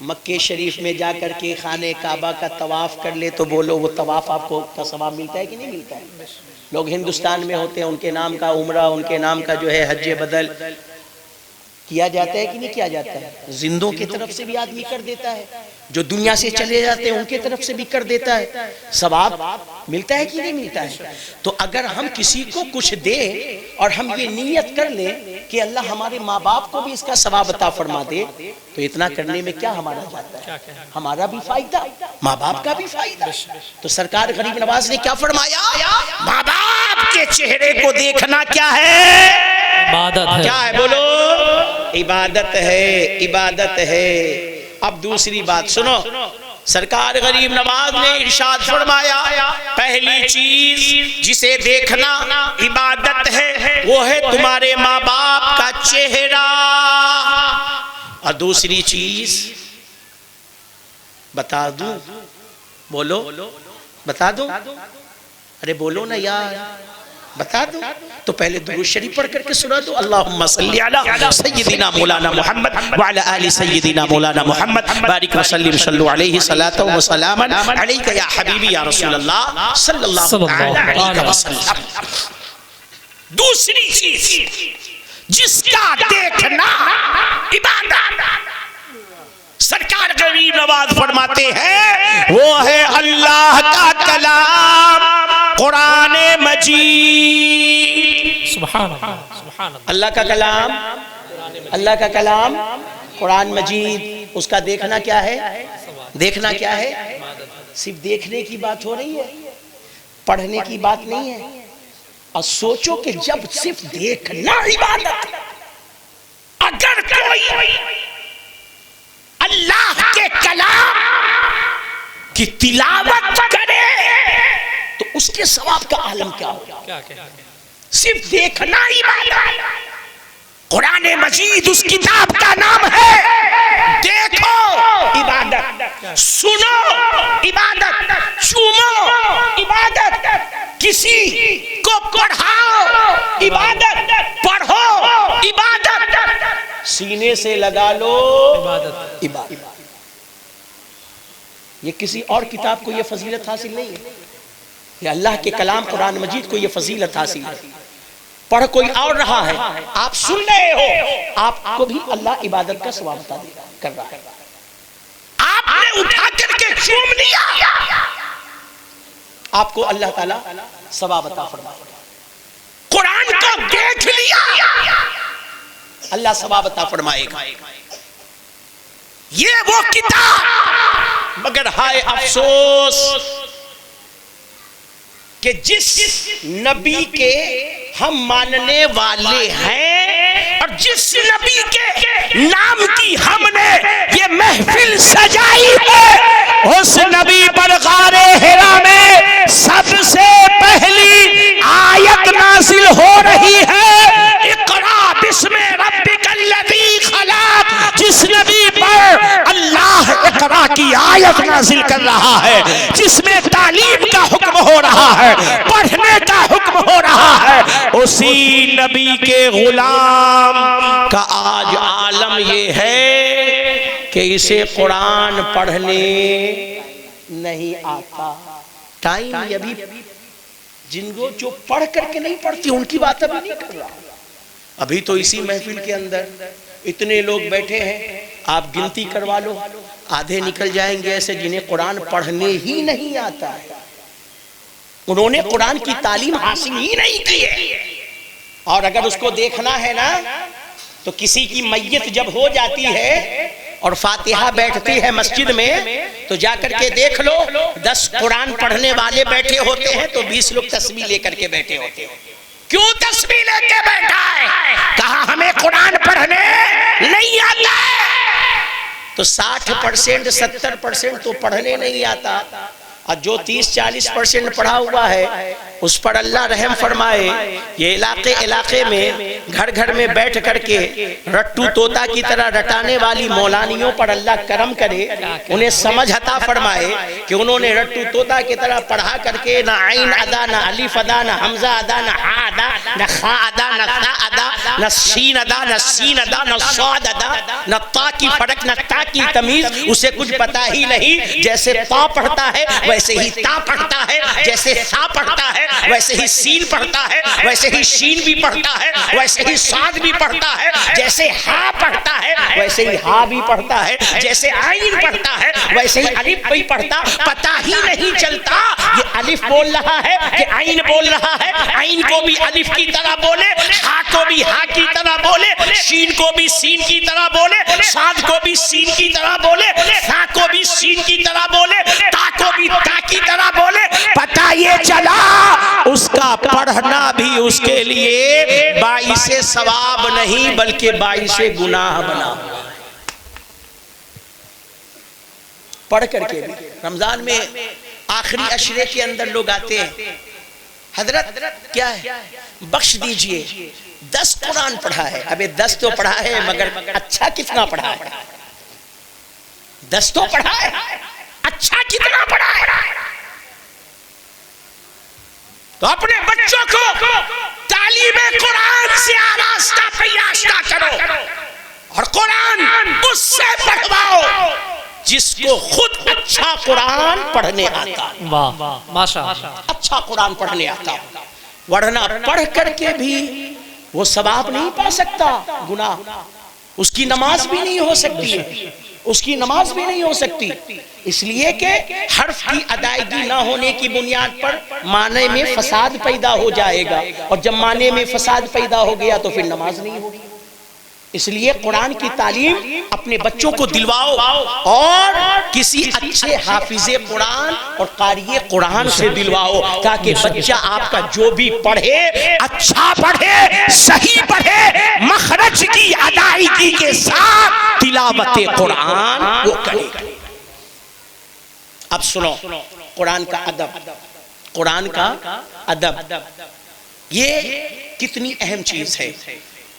مکہ شریف میں جا کر کے خانہ کعبہ کا طواف کر لے تو بولو وہ طواف آپ کو کا ثواب ملتا ہے کہ نہیں ملتا ہے؟ لوگ ہندوستان میں ہوتے ہیں، ان کے نام کا عمرہ، ان کے نام کا جو ہے حج بدل کیا جاتا ہے کہ نہیں کیا جاتا ہے؟ زندوں کی طرف سے بھی آدمی کر دیتا ہے، جو دنیا سے چلے جاتے ہیں ان کی طرف سے بھی کر دیتا ہے، ثواب ملتا ہے کہ نہیں ملتا ہے؟ تو اگر ہم کسی کو کچھ دیں اور ہم یہ نیت کر لیں کہ اللہ ہمارے ماں باپ کو بھی اس کا ثواب عطا فرما دے، تو اتنا کرنے میں کیا ہمارا جاتا ہے؟ ہمارا بھی فائدہ، ماں باپ کا بھی فائدہ۔ تو سرکار غریب نواز نے کیا فرمایا؟ ماں باپ کے چہرے کو دیکھنا کیا ہے؟ عبادت ہے۔ کیا ہے بولو؟ عبادت ہے، عبادت ہے۔ اب دوسری بات سنو، سرکار غریب نواز نے ارشاد فرمایا پہلی چیز جسے دیکھنا عبادت ہے وہ ہے تمہارے ماں باپ کا چہرہ، اور دوسری چیز بتا دوں، بولو بتا دوں، ارے بولو نا یار، بتا دو تو پہلے درود شریف پڑھ کر کے سنا دو، اللہم صلی علی سیدنا مولانا محمد وعلی آل سیدنا مولانا محمد بارک وسلم صلو علیہ صلاۃ و سلام علیک یا حبیبی یا رسول اللہ صلی اللہ علیہ وسلم۔ دوسری چیز جس کا دیکھنا عبادت، سرکار غریب نواز فرماتے ہیں وہ ہے اللہ کا کلام قرآن مجید۔ سبحان اللہ، سبحان اللہ۔ اللہ کا کلام، اللہ کا کلام قرآن مجید، اس کا دیکھنا کیا ہے؟ دیکھنا کیا ہے؟ صرف دیکھنے کی بات ہو رہی ہے، پڑھنے کی بات نہیں ہے۔ اور سوچو کہ جب صرف دیکھنا عبادت، اگر کوئی اللہ کے کلام کی تلاوت کرے تو اس کے ثواب کا عالم کیا ہوگا؟ صرف دیکھنا عبادت، قرآن مجید اس کتاب کا نام ہے، دیکھو عبادت، سنو عبادت، چومو عبادت، کسی کو پڑھاؤ عبادت، پڑھو عبادت، سینے سے لگا لو عبادت۔ یہ کسی اور کتاب کو یہ فضیلت حاصل نہیں ہے، یہ اللہ کے کلام قرآن مجید کو یہ فضیلت حاصل ہے۔ پڑھ کوئی اور رہا ہے، آپ سن رہے ہو، آپ کو بھی اللہ عبادت کا ثواب عطا کر رہا ہے۔ آپ نے اٹھا کر کے چوم لیا، آپ کو اللہ تعالیٰ ثواب عطا فرمائے گا۔ قرآن کو دیکھ لیا، اللہ ثواب عطا فرمائے گا۔ یہ وہ کتاب، مگر ہائے افسوس کہ جس نبی کے ہم ماننے والے ہیں اور جس نبی کے نام کی ہم نے یہ محفل سجائی ہے، اس نبی پر غار حرا میں سب سے پہلی آیت نازل ہو رہی ہے، اقرا بسم ربک الذی خلق۔ جس نبی پر اللہ اقرا کی آیت نازل کر رہا ہے، جس میں تعلیم کا حکم ہو رہا ہے، پڑھنے کا حکم ہو رہا ہے، اسی نبی کے غلام کا آج عالم یہ ہے کہ اسے قرآن پڑھنے نہیں آتا۔ ٹائم یہ ابھی جن کو جو پڑھ کر کے نہیں پڑھتی ان کی بات ابھی نہیں کر رہا، ابھی تو اسی محفل کے اندر اتنے لوگ بیٹھے ہیں، آپ گنتی کروا لو، آدھے نکل جائیں گے ایسے جنہیں قرآن پڑھنے ہی نہیں آتا ہے، انہوں نے قرآن کی تعلیم حاصل ہی نہیں کی ہے۔ اور اگر اس کو دیکھنا ہے نا تو کسی کی میت جب ہو جاتی ہے اور فاتحہ بیٹھتی ہے مسجد میں تو جا کر کے دیکھ لو، 10 قرآن پڑھنے والے بیٹھے ہوتے ہیں تو 20 لوگ تسبیح لے کر کے بیٹھے ہوتے ہیں۔ کیوں تسبیح لے کے بیٹھا ہے؟ کہا ہمیں قرآن پڑھنے نہیں آتا ہے۔ تو 60% 70% تو پڑھنے نہیں آتا، اور جو 30-40% پڑھا ہوا ہے اس پر اللہ رحم فرمائے. یہ علاقے میں گھر گھر میں بیٹھ کر کے رٹو طوطا کی طرح رٹانے والی مولانیوں پر اللہ کرم کرے, انہیں سمجھ عطا فرمائے کہ انہوں نے رٹو طوطا کی طرح پڑھا کر کے نہ عین ادا, نہ الف ادا, نہ حمزہ ادا, نہ ہا ادا, نہ خا ادا, نہ تا ادا, نہ سین ادا, نہ سین ادا, نہ صاد ادا, نہ تا کی فرق, نہ تا کی تمیز, اسے کچھ پتا ہی نہیں. جیسے تا پڑھتا ہے ویسے ہی تا پڑھتا ہے, جیسے سا پڑھتا ہے ویسے ہی سین پڑھتا ہے, ویسے ہی شین بھی پڑھتا ہے, ویسے ہی صاد بھی پڑھتا ہے, جیسے ہا پڑھتا ہے ویسے ہی ہا بھی پڑھتا ہے, جیسے عین پڑھتا ہے ویسے ہی الف بھی پڑھتا. پتہ ہی نہیں چلتا یہ الف بول رہا ہے کہ عین بول رہا ہے. عین کو بھی الف کی طرح بولے, ہا کو بھی ہا کی طرح بولے, شین کو بھی سین کی طرح بولے, صاد کو بھی سین کی طرح بولے, سا کو بھی سین کی طرح بولے, تا کو بھی تا کی طرح بولے. پتہ یہ چلا اس کا پڑھنا بھی اس کے لیے باعث ثواب نہیں بلکہ باعث گناہ بنا. پڑھ کر کے بھی رمضان میں آخری عشرے کے اندر لوگ آتے ہیں, حضرت کیا ہے بخش دیجئے 10 قرآن پڑھا ہے. ابے 10 تو پڑھا ہے مگر اچھا کتنا پڑھا ہے؟ 10 تو پڑھا ہے, اچھا کتنا پڑھا ہے؟ تو اپنے بچوں کو تعلیم قرآن سے آراستہ پیاستہ کرو اور قرآن اس سے پڑھواؤ جس کو خود اچھا قرآن پڑھنے آتا. واہ ماشاءاللہ, اچھا قرآن پڑھنے آتا, ورنہ پڑھ کر کے بھی وہ ثواب نہیں پا سکتا, گناہ. اس کی نماز بھی نہیں ہو سکتی ہے, اس کی نماز بھی نہیں ہو سکتی, اس لیے کہ حرف کی ادائیگی نہ ہونے کی بنیاد پر معنی میں فساد پیدا ہو جائے گا, اور جب معنی میں فساد پیدا ہو گیا تو پھر نماز نہیں ہوگی. اس لیے قرآن کی تعلیم اپنے بچوں کو دلواؤ اور کسی اچھے حافظ قرآن اور قاری قرآن سے دلواؤ, تاکہ بچہ آپ کا جو بھی پڑھے اچھا پڑھے, صحیح پڑھے, مخرج کی ادائیگی کے ساتھ تلاوت قرآن وہ کرے. اب سنو قرآن کا ادب, قرآن کا ادب یہ کتنی اہم چیز ہے,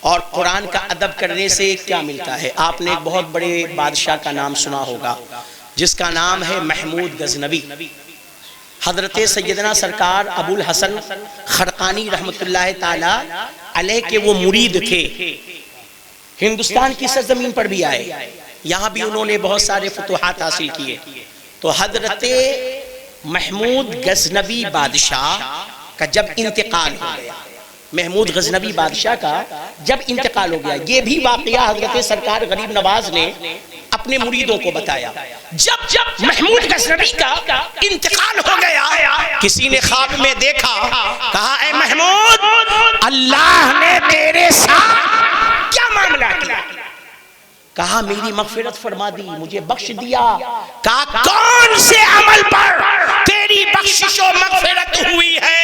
اور قرآن کا ادب کرنے سے کیا ملتا ہے. آپ نے ایک بہت بڑے بادشاہ کا نام سنا ہوگا جس کا نام ہے محمود غزنوی. حضرت سیدنا سرکار ابو الحسن خرقانی رحمت اللہ تعالی علیہ کے وہ مرید تھے. ہندوستان کی سرزمین پر بھی آئے, یہاں بھی انہوں نے بہت سارے فتوحات حاصل کیے. تو حضرت محمود غزنوی بادشاہ کا جب انتقال ہو گیا, محمود غزنوی بادشاہ کا جب انتقال ہو گیا, یہ بھی واقعہ حضرت سرکار غریب نواز نے اپنے مریدوں کو بتایا. جب محمود غزنوی کا انتقال ہو گیا, کسی نے خواب میں دیکھا, کہا اے محمود اللہ نے تیرے ساتھ کیا معاملہ کیا؟ کہا میری مغفرت فرما دی, مجھے بخش دیا. کہا کون سے عمل پر تیری بخشش و مغفرت ہوئی ہے؟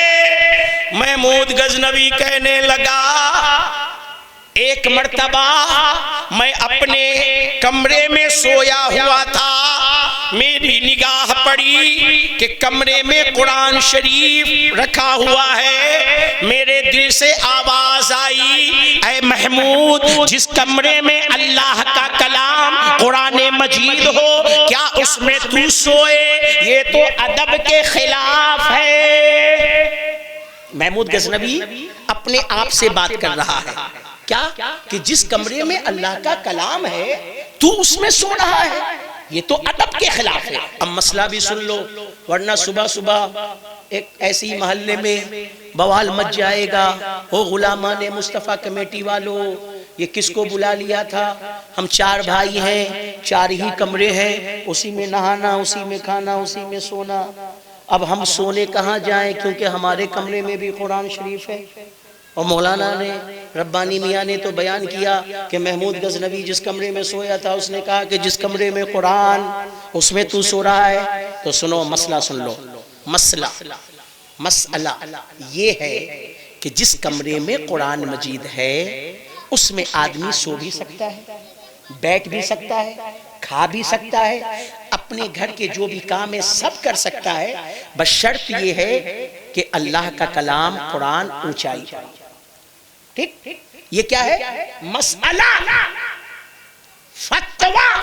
محمود غزنوی کہنے لگا ایک مرتبہ میں اپنے کمرے میں سویا ہوا تھا, میری نگاہ پڑی کہ کمرے میں قرآن شریف رکھا ہوا ہے, میرے دل سے آواز آئی اے محمود جس کمرے میں اللہ کا کلام قرآن مجید ہو کیا اس میں تو سوئے؟ یہ تو ادب کے خلاف ہے. محمود غزنوی اپنے آپ سے بات کر رہا ہے, کیا کہ جس کمرے میں اللہ کا کلام ہے تو اس میں سو رہا ہے, یہ تو ادب کے خلاف ہے. اب مسئلہ بھی سن لو, ورنہ صبح صبح ایک ایسی محلے میں بوال مچ جائے گا. او غلامان مصطفیٰ کمیٹی والو, یہ کس کو بلا لیا تھا؟ ہم 4 بھائی ہیں, 4 ہی کمرے ہیں, اسی میں نہانا, اسی میں کھانا, اسی میں سونا. اب ہم سونے کہاں جائیں کیونکہ ہمارے کمرے میں بھی قرآن شریف ہے. اور مولانا نے ربانی میاں نے تو بیان کیا کہ محمود غزنوی جس کمرے میں سویا تھا اس نے کہا کہ جس کمرے میں قرآن اس میں تو سو رہا ہے. تو سنو مسئلہ سن لو, مسئلہ یہ ہے کہ جس کمرے میں قرآن مجید ہے اس میں آدمی سو بھی سکتا ہے, بیٹھ بھی سکتا ہے, کھا بھی سکتا ہے, اپنے گھر کے جو بھی کام ہے سب کر سکتا ہے، بس شرط یہ ہے کہ اللہ کا کلام قرآن اونچائی پر۔ ٹھیک، یہ کیا ہے؟ مسئلہ فتویٰ،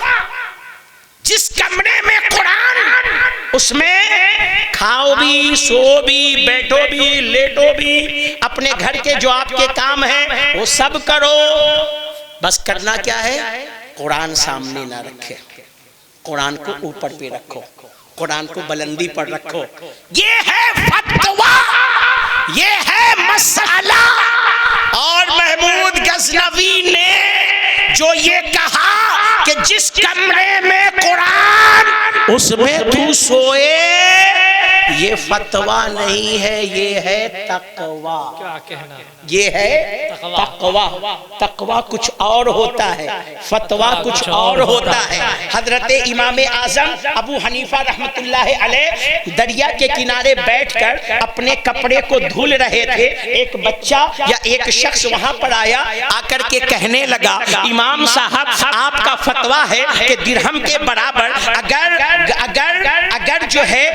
جس کمرے میں قرآن، اس میں کھاؤ بھی، سو بھی، بیٹھو بھی، لیٹو بھی، اپنے گھر کے جو آپ کے کام ہیں وہ سب کرو، بس کرنا کیا ہے؟ قرآن سامنے نہ رکھے، قرآن کو اوپر پہ رکھو، قرآن کو بلندی پر رکھو۔ یہ ہے فتویٰ، یہ ہے مسئلہ۔ اور محمود غزنوی نے جو یہ کہا کہ جس کمرے میں قرآن اس میں تو سوئے، یہ فتویٰ نہیں ہے، یہ ہے تقویٰ۔ کیا کہنا، یہ ہے تقویٰ۔ تقویٰ کچھ اور ہوتا ہے، فتویٰ کچھ اور ہوتا ہے۔ حضرت امام اعظم ابو حنیفہ رحمت اللہ علیہ دریا کے کنارے بیٹھ کر اپنے کپڑے کو دھل رہے تھے، ایک بچہ یا ایک شخص وہاں پر آیا، آ کر کے کہنے لگا امام صاحب آپ کا فتویٰ ہے کہ درہم کے برابر اگر جو ہے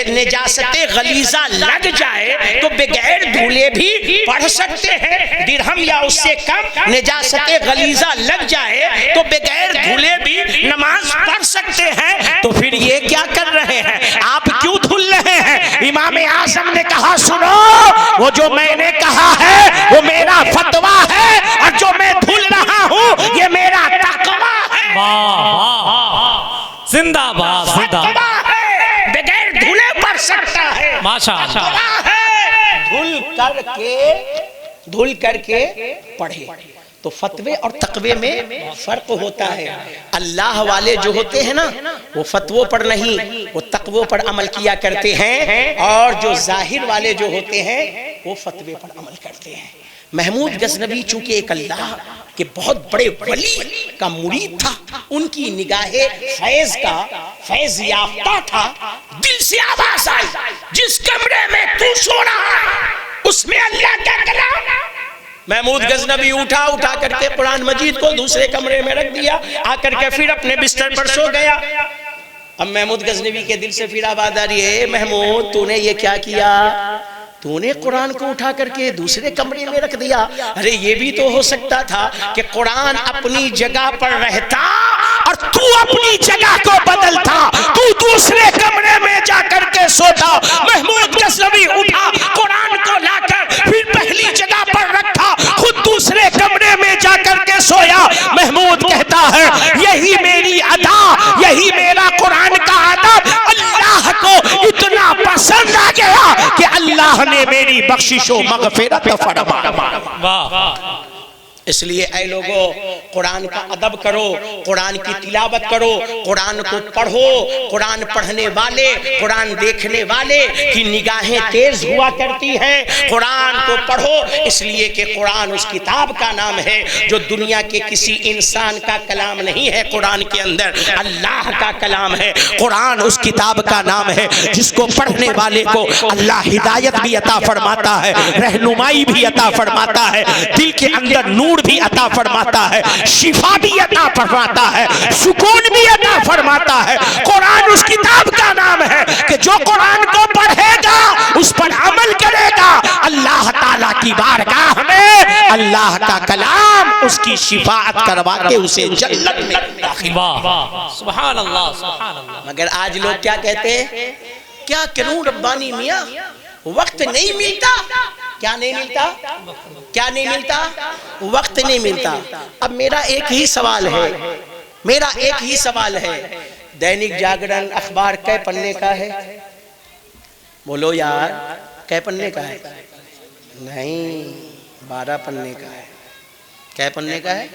نجاست غلیظہ لگ جائے تو بغیر دھلے بھی پڑھ سکتے ہیں، درہم یا اس سے کم نجاست غلیظہ لگ جائے تو بغیر دھلے بھی نماز پڑھ سکتے ہیں، تو پھر یہ کیا کر رہے ہیں، آپ کیوں دھل رہے ہیں؟ امام اعظم نے کہا سنو، وہ جو میں نے کہا ہے وہ میرا فتویٰ ہے، اور جو میں دھل رہا ہوں یہ میرا تقویٰ ہے۔ زندہ باد، زندہ باد، بغیر دھلے پڑھ سکتا ہے، ماشاءاللہ، دھل کر کے پڑھے۔ تو فتوے اور تقوی میں فرق ہوتا ہے۔ اللہ والے جو ہوتے ہیں نا وہ فتووں پر نہیں، وہ تقوی پر عمل کیا کرتے ہیں، اور جو ظاہر والے جو ہوتے ہیں وہ فتوے پر عمل کرتے ہیں۔ محمود غزنوی چونکہ ایک اللہ کے بہت بڑے ولی کا مرید تھا، ان کی نگاہ فیض یافتہ تھا، دل سے آواز آئی جس کمرے میں تو سو رہا ہے اس میں اللہ کا کلام۔ محمود غزنوی اٹھا کر کے قرآن مجید کو دوسرے کمرے میں رکھ دیا، آ کر کے پھر اپنے بستر پر سو گیا۔ اب محمود غزنوی کے دل سے پھر آواز آ رہی ہے، محمود تو نے یہ کیا کیا؟ تو نے قرآن کو اٹھا کر کے دوسرے کمرے میں رکھ دیا۔ ارے یہ بھی تو ہو سکتا تھا کہ قرآن اپنی جگہ پر رہتا اور تو اپنی جگہ کو بدلتا، تو دوسرے کمرے میں جا کر کے سوتا۔ محمود غزنوی اٹھا، قرآن کو لا کر پھر پہلی جگہ پر رکھا، خود دوسرے کمرے میں جا کر کے سویا۔ محمود کہتا ہے یہی میری ادا، یہی میرا قرآن کا ادب اللہ کو اتنا پسند آ گیا کہ اللہ نے میری بخشش و مغفرت فرما۔ اس لیے اے لوگو قرآن کا ادب کرو، قرآن کی تلاوت کرو، قرآن کو پڑھو۔ قرآن پڑھنے والے، قرآن دیکھنے والے کی نگاہیں تیز ہوا کرتی ہیں۔ قرآن کو پڑھو اس لیے کہ قرآن اس کتاب کا نام ہے جو دنیا کے کسی انسان کا کلام نہیں ہے، قرآن کے اندر اللہ کا کلام ہے۔ قرآن اس کتاب کا نام ہے جس کو پڑھنے والے کو اللہ ہدایت بھی عطا فرماتا ہے، رہنمائی بھی عطا فرماتا ہے، دل کے اندر نور بھی عطا فرماتا ہے، شفا بھی عطا فرماتا ہے، سکون بھی عطا فرماتا ہے۔ قرآن اس کتاب کا نام ہے کہ جو قرآن کو پڑھے گا اس پر عمل کرے گا، اللہ تعالیٰ کی بارگاہ میں اللہ کا کلام اس کی شفاعت کروا کے اسے جنت میں داخل۔ سبحان اللہ، سبحان اللہ۔ مگر آج لوگ کیا کہتے ہیں؟ کیا کروں ربانی میاں، وقت نہیں ملتا۔ کیا نہیں ملتا؟ کیا نہیں ملتا؟ وقت نہیں ملتا۔ اب میرا ایک ہی سوال ہے، دینک جاگرن اخبار کئے پنے کا ہے؟ بولو یار، کئے پنے کا ہے؟ نہیں، 12 پنے کا ہے۔ کئے پنے کا ہے؟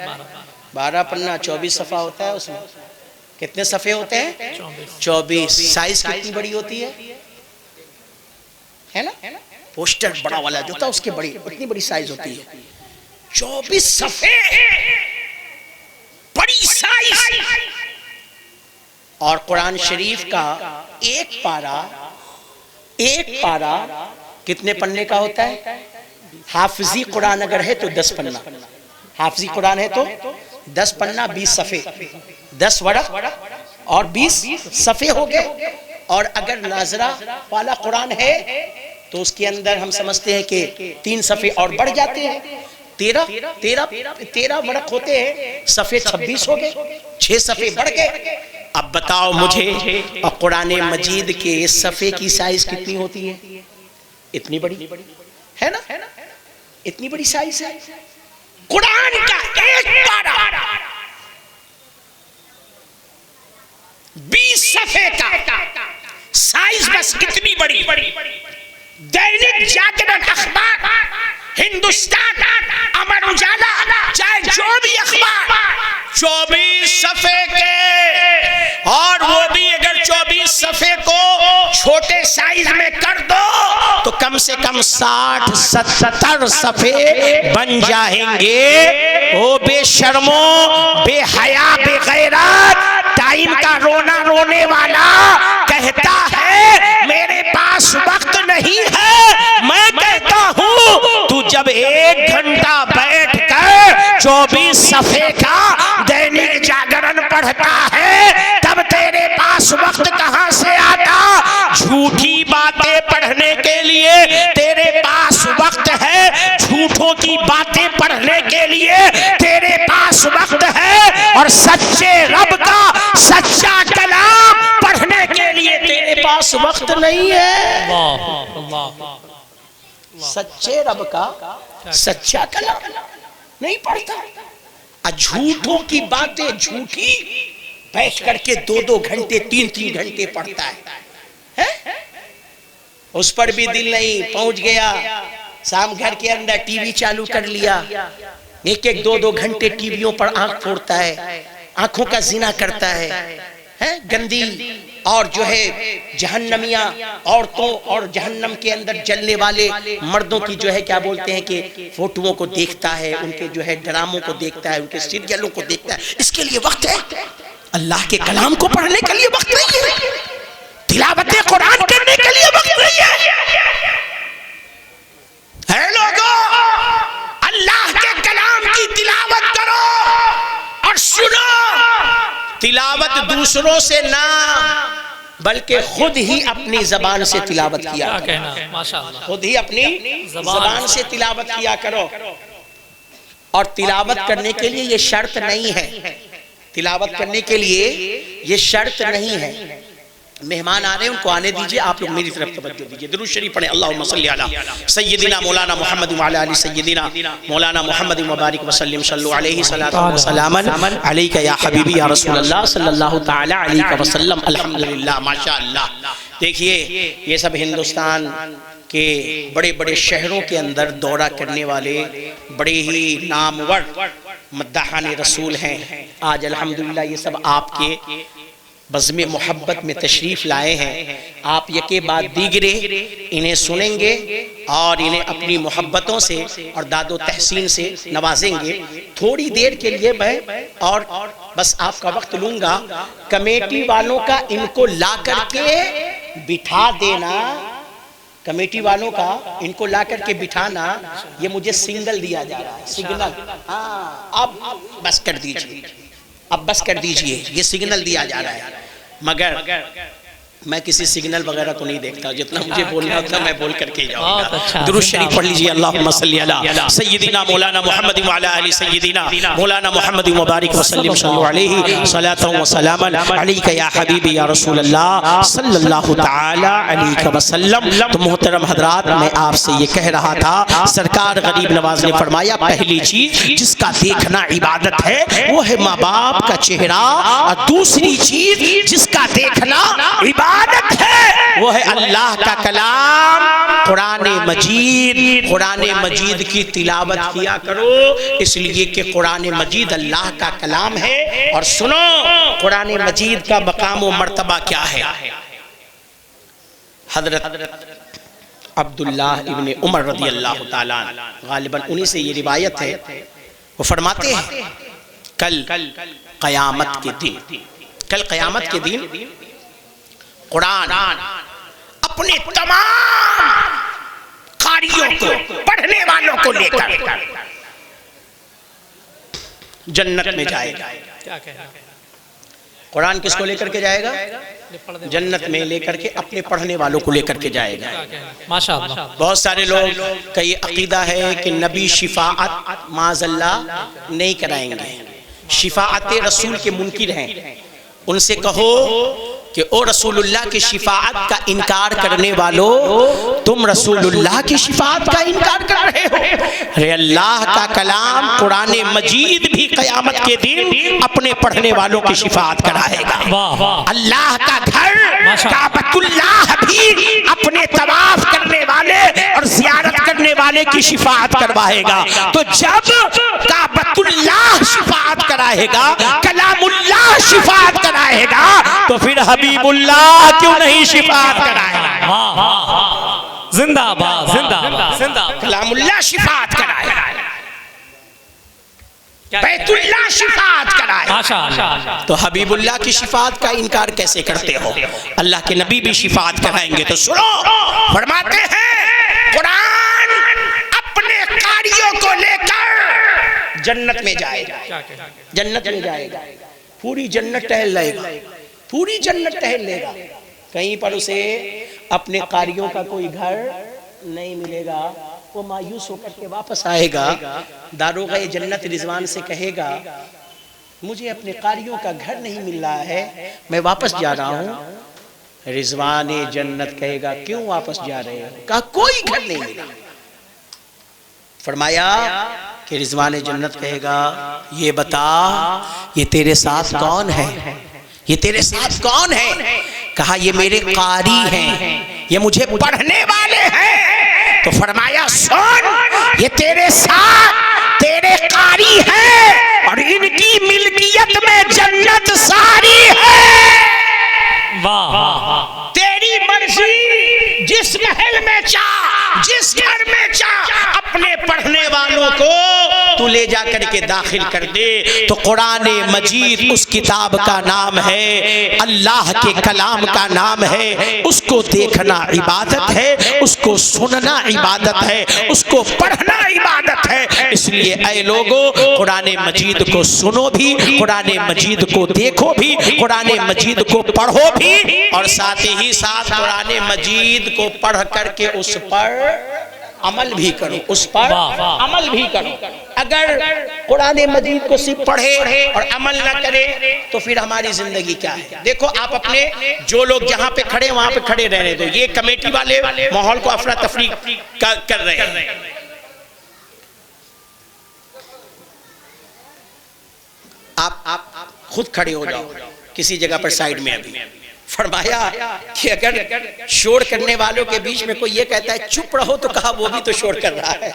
12 پنا، 24 صفحہ ہوتا ہے اس میں۔ کتنے صفحے ہوتے ہیں؟ 24۔ سائز کتنی بڑی ہوتی ہے نا؟ پوسٹر بڑا والا جو تھا اس کے اتنی بڑی سائز ہوتی ہے۔ 24 صفحے، بڑی سائز۔ اور قرآن شریف کا ایک پارہ کتنے پنے کا ہوتا ہے؟ حافظی قرآن اگر ہے تو 10 پنا، حافظی قرآن ہے تو 10 پنا 20 صفحے، 10 ورق اور 20 صفحے ہو گئے، اور اگر ناظرہ والا قرآن ہے تو اس کے اندر ہم سمجھتے ہیں کہ 3 صفحے اور بڑھ جاتے ہیں، 13 ورق ہوتے ہیں، صفحے 26 ہو گئے، 6 صفحے بڑھ گئے۔ اب بتاؤ مجھے قرآن مجید کے صفحے کی سائز کتنی ہوتی ہے؟ اتنی بڑی ہے نا، اتنی بڑی سائز ہے قرآن کا ایک پارہ 20 صفحے کا سائز، بس کتنی بڑی؟ دینک جاگرن اخبار، ہندوستان، امر اجالا، چاہے جو بھی اخبار، 24 صفحے کے، اور وہ بھی اگر 24 صفحے کو چھوٹے سائز میں کر دو تو کم سے کم 60-70 صفحے بن جائیں گے۔ او بے شرمو، بے حیا، بے غیرت، ٹائم کا رونا رونے والا کہتا ہے میرے پاس وقت نہیں ہے، میں کہتا ہوں تو جب 1 گھنٹہ بیٹھ کر 24 صفحے کا دینک جاگرن پڑھتا ہے تب تیرے پاس وقت کہاں سے آتا؟ جھوٹی باتیں پڑھنے کے لیے تیرے پاس وقت ہے، جھوٹوں کی باتیں پڑھنے کے لیے تیرے پاس وقت ہے، اور سچے رب کا سچا کلام پڑھنے کے لیے تیرے پاس وقت نہیں ہے۔ سچے رب کا سچا کلام نہیں پڑھتا، جھوٹوں کی باتیں جھوٹی بیٹھ کر کے 2 گھنٹے 3 گھنٹے پڑھتا ہے، اس پر بھی دل نہیں، پہنچ گیا شام گھر کے اندر ٹی وی چالو کر لیا، 1-2 گھنٹے ٹی ویوں پر آنکھ پھوڑتا ہے، آنکھوں کا زنا کرتا ہے، گندی اور جو ہے جہنمیاں عورتوں اور جہنم کے اندر جلنے والے مردوں کی جو ہے کیا بولتے ہیں کہ فوٹوؤں کو دیکھتا ہے، ان کے جو ہے ڈراموں کو دیکھتا ہے، ان کے سیریلوں کو دیکھتا ہے۔ اس کے لیے وقت ہے؟ اللہ کے کلام کو پڑھنے کے لیے وقت نہیں ہے، تلاوت قرآن کرنے کے لیے وقت نہیں ہے۔ اے لوگوں، اللہ کے کلام کی تلاوت کرو اور سنو، تلاوت دوسروں سے نہ بلکہ خود ہی اپنی زبان سے تلاوت کیا کرو، خود ہی اپنی زبان سے تلاوت کیا کرو۔ اور تلاوت کرنے کے لیے یہ شرط نہیں ہے، تلاوت کرنے کے لیے یہ شرط نہیں ہے۔ مہمان آ رہے ہیں، ان کو آنے دیجئے، آپ لوگ میری طرف توجہ دیجئے، درود شریف پڑھیں، اللہم صلی علی سیدنا مولانا محمد وعلی آل سیدنا مولانا محمد مبارک وسلم، صلو علیہ صلاۃ و سلاما علیک یا حبیبی یا رسول اللہ صلی اللہ تعالی علیہ وسلم۔ الحمدللہ، ماشاءاللہ۔ دیکھیے یہ سب ہندوستان کے بڑے بڑے شہروں کے اندر دورہ کرنے والے بڑے ہی نامور مداحان رسول ہیں۔ آج الحمدللہ یہ سب آپ کے بزم محبت میں تشریف لائے ہیں، آپ یکے بعد دیگرے انہیں سنیں گے اور انہیں اپنی محبتوں سے اور داد و تحسین سے نوازیں گے۔ تھوڑی دیر کے لیے میں اور بس آپ کا وقت لوں گا، کمیٹی والوں کا ان کو لا کر کے بٹھا دینا، کمیٹی والوں کا ان کو لا کر کے بٹھانا، یہ مجھے سگنل دیا جا رہا ہے، سگنل۔ اب بس کر دیجئے، اب بس کر دیجئے، یہ سگنل دیا جا رہا ہے، مگر میں کسی سگنل وغیرہ کو نہیں دیکھتا، جتنا مجھے بولنا ہوتا میں بول کر کے جاؤں گا۔ درود شریف پڑھ لیجئے، اللہم صلی علی سیدنا مولانا محمد وعلی آل سیدنا مولانا محمد مبارک وسلم، صلو علیہ صلاۃ و سلاما علیک یا حبیبی یا رسول اللہ صلی اللہ تعالی علیہ وسلم۔ تو محترم حضرات، میں آپ سے یہ کہہ رہا تھا، سرکار غریب نواز نے فرمایا پہلی چیز جس کا دیکھنا عبادت ہے وہ ہے ماں باپ کا چہرہ، اور دوسری چیز جس کا دیکھنا عبادت ہے وہ ہے اللہ کا کلام قرآن مجید۔ قرآن مجید کی تلاوت کیا کرو، اس لیے کہ قرآن مجید اللہ کا کلام ہے۔ اور سنو قرآن مجید کا مقام و مرتبہ کیا ہے۔ حضرت عبداللہ ابن عمر رضی اللہ تعالیٰ غالباً انہی سے یہ روایت ہے، وہ فرماتے ہیں کل قیامت کے دن، کل قیامت کے دن قرآن اپنے تمام قاریوں کو، پڑھنے والوں کو لے کر جنت میں جائے گا۔ قرآن کس کو لے کر کے جائے گا؟ جنت میں لے کر کے اپنے پڑھنے والوں کو لے کر کے جائے گا۔ ماشاءاللہ۔ بہت سارے لوگ کا یہ عقیدہ ہے کہ نبی شفاعت معاذ اللہ نہیں کرائیں گے، شفاعت رسول کے منکر ہیں۔ ان سے کہو کہ او رسول اللہ کی شفاعت کا انکار کرنے والوں، تم رسول اللہ کی شفاعت کا انکار کر رہے ہو۔ ارے اللہ کا کلام قرآن مجید بھی قیامت کے دن اپنے پڑھنے والوں کی شفاعت کرائے گا۔ اللہ کا گھر کعبۃ اللہ بھی اپنے طواف کرنے والے اور زیارت کرنے والے کی شفاعت کروائے گا۔ تو جب کعبۃ اللہ شفاعت کرائے گا، کلام اللہ شفاعت کرائے گا، تو پھر حبیب اللہ کیوں نہیں شفاعت کرائے گا؟ زندہ باد، زندہ باد، زندہ باد۔ کلام اللہ شفاعت کرائے گا، بیت اللہ شفاعت کرائے گا، ماشاءاللہ۔ تو حبیب اللہ کی شفاعت کا انکار کیسے کرتے ہو؟ اللہ کے نبی بھی شفاعت کرائیں گے۔ تو سنو، فرماتے ہیں قرآن اپنے قاریوں کو لے کر جنت میں جائے گا، جنت میں جائے گا، پوری جنت ٹہل لے گا، پوری جنت ٹہل لے گا، کہیں پر اسے اپنے قاریوں کا کوئی گھر نہیں ملے گا۔ وہ مایوس ہو کر کے واپس آئے گا، داروغہ جنت رضوان سے کہے گا مجھے اپنے قاریوں کا گھر نہیں مل رہا ہے، میں واپس جا رہا ہوں۔ رضوان جنت کہے گا کیوں واپس جا رہے ہو؟ کہا کوئی گھر نہیں ملا۔ فرمایا کہ رضوان جنت کہے گا یہ بتا یہ تیرے ساتھ کون ہے؟ یہ تیرے ساتھ کون ہے؟ کہا یہ میرے قاری ہیں، یہ مجھے پڑھنے والے ہیں۔ تو فرمایا سن، یہ تیرے ساتھ تیرے قاری ہیں اور ان کی ملکیت میں جنت ساری ہے۔ واہ، تیری مرضی، جس محل میں چاہ، جس گھر میں چاہ، اپنے پڑھنے والوں کو تو لے جا کر کے داخل کر دے۔ تو قرآن مجید اس کتاب کا نام ہے، اللہ کے کلام کا نام ہے۔ اس کو دیکھنا عبادت ہے، اس کو سننا عبادت ہے، اس کو پڑھنا عبادت ہے۔ اس لیے اے لوگو، قرآن مجید کو سنو بھی، قرآن مجید کو دیکھو بھی، قرآن مجید کو پڑھو بھی، اور ساتھ ہی ساتھ قرآن مجید کو پڑھ کر کے اس پر عمل بھی کرو، اس پر عمل بھی کرو۔ اگر قرآن مجید کو صرف پڑھے اور عمل نہ کرے تو پھر ہماری زندگی کیا ہے؟ دیکھو آپ اپنے جو لوگ جہاں پہ کھڑے وہاں پہ کھڑے رہنے دو، یہ کمیٹی والے ماحول کو افراتفری کر رہے ہیں۔ آپ خود کھڑے ہو جاؤ کسی جگہ پر سائیڈ میں۔ ابھی فرمایا کہ اگر شور کرنے والوں کے بیچ میں کوئی یہ کہتا ہے چپ رہو، تو کہا وہ بھی تو شور کر رہا ہے۔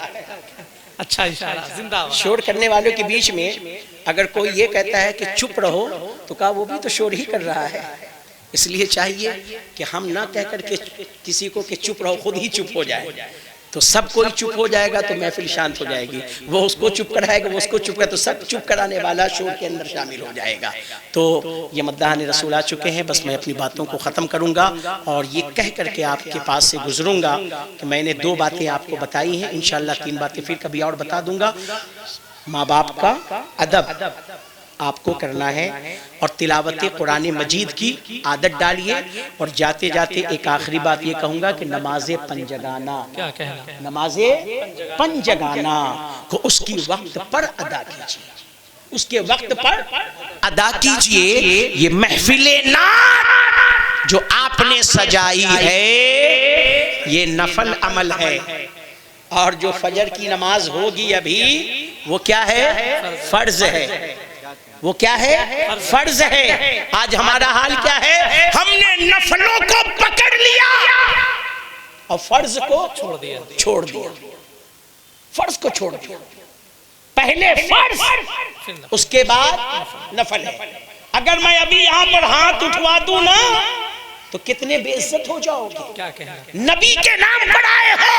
اچھا اشارہ، زندہ باد۔ شور کرنے والوں کے بیچ میں اگر کوئی یہ کہتا ہے کہ چپ رہو، تو کہا وہ بھی تو شور ہی کر رہا ہے۔ اس لیے چاہیے کہ ہم نہ کہہ کر کے کسی کو کہ چپ رہو، خود ہی چپ ہو جائے۔ تو سب کوئی چپ ہو جائے گا تو محفل شانت ہو جائے گی، وہ اس کو چپ کرائے گا، وہ اس کو چپ کرائے، تو سب چپ کرانے والا شور کے اندر شامل ہو جائے گا۔ تو یہ مداحان رسول آ چکے ہیں، بس میں اپنی باتوں کو ختم کروں گا اور یہ کہہ کر کے آپ کے پاس سے گزروں گا کہ میں نے 2 باتیں آپ کو بتائی ہیں، انشاءاللہ 3 باتیں پھر کبھی اور بتا دوں گا۔ ماں باپ کا ادب آپ کو کرنا ہے، اور تلاوت قرآن مجید کی عادت ڈالیے، اور جاتے جاتے ایک آخری بات یہ کہوں گا کہ نماز پنجگانہ، کیا کہنا؟ نماز پنجگانہ کو اس کی وقت پر ادا کیجیے، اس کے وقت پر ادا کیجیے۔ یہ محفل نعت جو آپ نے سجائی ہے یہ نفل عمل ہے، اور جو فجر کی نماز ہوگی ابھی وہ کیا ہے؟ فرض ہے۔ وہ کیا ہے؟ فرض ہے۔ آج ہمارا حال کیا ہے؟ ہم نے نفلوں کو پکڑ لیا اور فرض کو چھوڑ دیا، فرض کو چھوڑ دیا۔ پہلے فرض، اس کے بعد نفل ہے۔ اگر میں ابھی یہاں پر ہاتھ اٹھوا دوں نا تو کتنے بے عزت ہو جاؤ گے۔ کیا کہنا؟ نبی کے نام پر آئے ہو،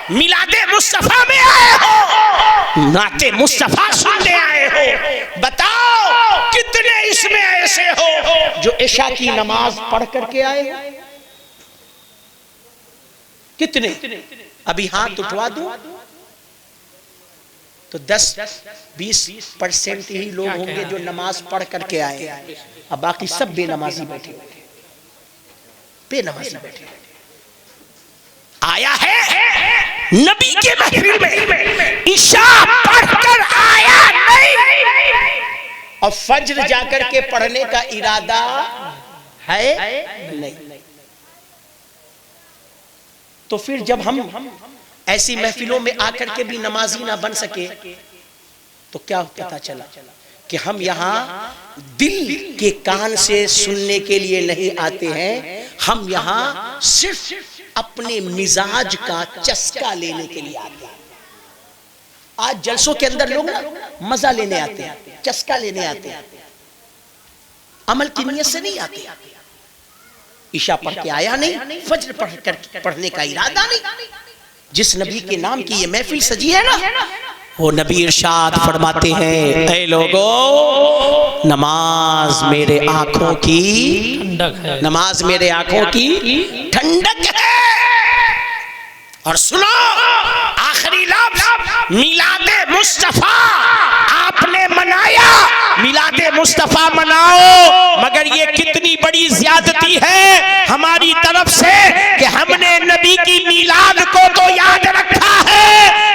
میلاد مصطفیٰ میں آئے ہو، نعت مصطفیٰ سننے آئے ہو، بتاؤ کتنے اس میں ایسے ہو جو عشاء کی نماز پڑھ کر کے آئے ہو؟ کتنے؟ ابھی ہاتھ اٹھوا دوں تو 10-20% ہی لوگ ہوں گے جو نماز پڑھ کر کے آئے، اب باقی سب بے نمازی بیٹھے ہوئے، بے نمازی بیٹھے ہوئے۔ آیا ہے نبی کے محفل میں عشاء پڑھ کر آیا نہیں، اور فجر جا کر کے پڑھنے کا ارادہ ہے نہیں، تو پھر جب ہم ایسی محفلوں میں آ کر کے بھی نمازی نہ بن سکے تو کیا پتا چلا کہ ہم یہاں دل کے کان سے سننے کے لیے نہیں آتے ہیں، ہم یہاں صرف اپنے مزاج کا چسکا لینے کے لیے آتے ہیں۔ آج جلسوں کے اندر لوگ مزہ لینے آتے ہیں، چسکا لینے آتے ہیں، عمل کی نیت سے نہیں آتے۔ عشاء پڑھ کے آیا نہیں، فجر پڑھ کر پڑھنے کا ارادہ نہیں۔ جس نبی کے نام کی یہ محفل سجی ہے نا، وہ نبی ارشاد فرماتے ہیں، اے لوگو نماز میرے آنکھوں کی نماز میرے آنکھوں کی ٹھنڈک ہے۔ اور سنو آخری لفظ، میلاد مصطفیٰ آپ نے منایا، میلاد مصطفیٰ مناؤ، مگر یہ کتنی بڑی زیادتی ہے ہماری طرف سے کہ ہم نے نبی کی میلاد کو تو یاد رکھا ہے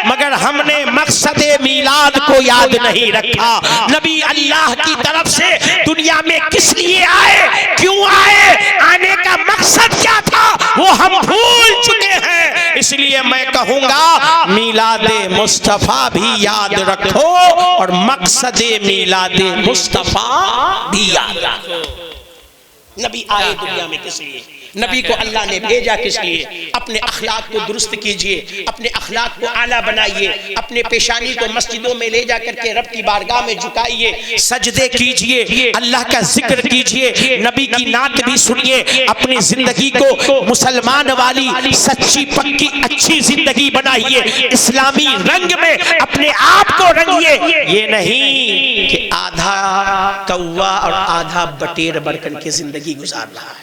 مگر ہم نے مقصد میلاد کو یاد نہیں رکھا۔ نبی اللہ کی طرف سے دنیا میں کس لیے آئے، کیوں آئے، آنے کا مقصد کیا تھا، وہ ہم بھول چکے ہیں۔ اس لیے میں کہوں گا میلاد مصطفیٰ بھی یاد رکھو اور مقصد میلاد مصطفیٰ بھی یاد رکھو۔ نبی آئے دنیا میں کس لیے، نبی کو اللہ نے بھیجا کس لیے؟ اپنے اخلاق کو درست کیجئے، اپنے اخلاق کو اعلیٰ بنائیے، اپنے پیشانی کو مسجدوں میں لے جا کر کے رب کی بارگاہ میں جھکائیے، سجدے کیجئے، اللہ کا ذکر کیجئے، نبی کی نعت بھی سنیے، اپنی زندگی کو مسلمان والی سچی پکی اچھی زندگی بنائیے، اسلامی رنگ میں اپنے آپ کو رنگیے۔ یہ نہیں کہ آدھا کوا اور آدھا بٹیر برکن کی زندگی گزار رہا ہے۔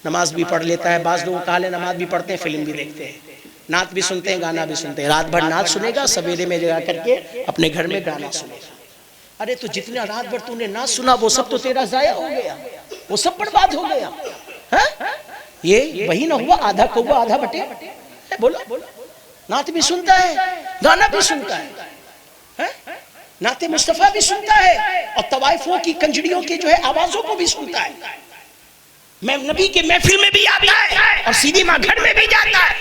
نماز بھی پڑھ لیتا ہے، بعض لوگوں کا حال ہے نماز بھی پڑھتے ہیں، فلم بھی دیکھتے ہیں، نعت بھی سنتے ہیں، گانا بھی سنتے ہیں، رات بھر نعت سنے گا، سویرے میں جا کر کے اپنے گھر میں گانا سنے گا۔ ارے تو جتنا رات بھر تو نے نعت سنا وہ سب تو تیرا ضائع ہو گیا، وہ سب برباد ہو گیا۔ یہ وہی نہ ہوا آدھا کوا آدھا بٹے، بولو نعت بھی سنتا ہے، گانا بھی سنتا ہے، نعت مصطفیٰ بھی سنتا ہے، اور طوائفوں کی کنجڑیوں کی جو ہے آوازوں کو بھی سنتا ہے، میں نبی کے محفل میں بھی آتا ہے اور سیدھی ماں گھر میں بھی جاتا ہے،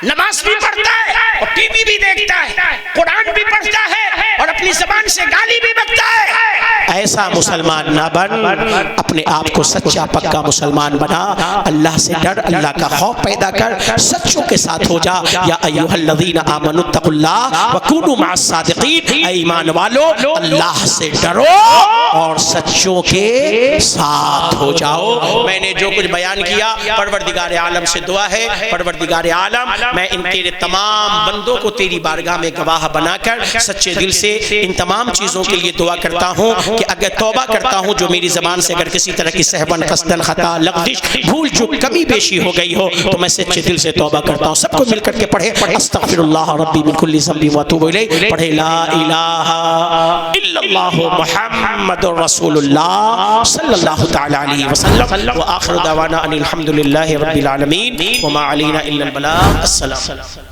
نماز بھی پڑھتا ہے اور ٹی وی بھی دیکھتا ہے، قرآن بھی پڑھتا ہے اور اپنی زبان سے گالی بھی بکتا ہے۔ ایسا مسلمان نہ بن، اپنے آپ کو سچا پکا مسلمان بنا، اللہ سے ڈر، اللہ کا خوف پیدا کر، سچوں کے ساتھ ہو جا۔ یا ایھا الذین آمنوا اتقوا اللہ وکونوا مع الصادقین، اے ایمان والو اللہ سے ڈرو اور سچوں کے ساتھ ہو جاؤ۔ میں نے جو کچھ بیان کیا پروردگار عالم سے دعا ہے، پروردگار عالم میں ان تیرے تمام بندوں کو تیری بارگاہ میں گواہ بنا کر سچے دل سے ان تمام چیزوں کے لیے دعا کرتا ہوں کہ اگر توبہ کرتا ہوں جو میری زبان سے اگر کسی طرح کی سہون قصدن خطا لغزش بھول چوک کمی بیشی ہو گئی ہو تو میں سچے دل سے توبہ کرتا ہوں۔ سب کو مل کر کے پڑھے استغفر اللہ ربی من کل ذنب واتوب الیہ، پڑھے لا الہ الا اللہ محمد رسول اللہ صلی اللہ تعالی علیہ وسلم، وآخر دعوانا ان الحمد للہ رب العالمین وما علینا الا البلاغ۔ السلام۔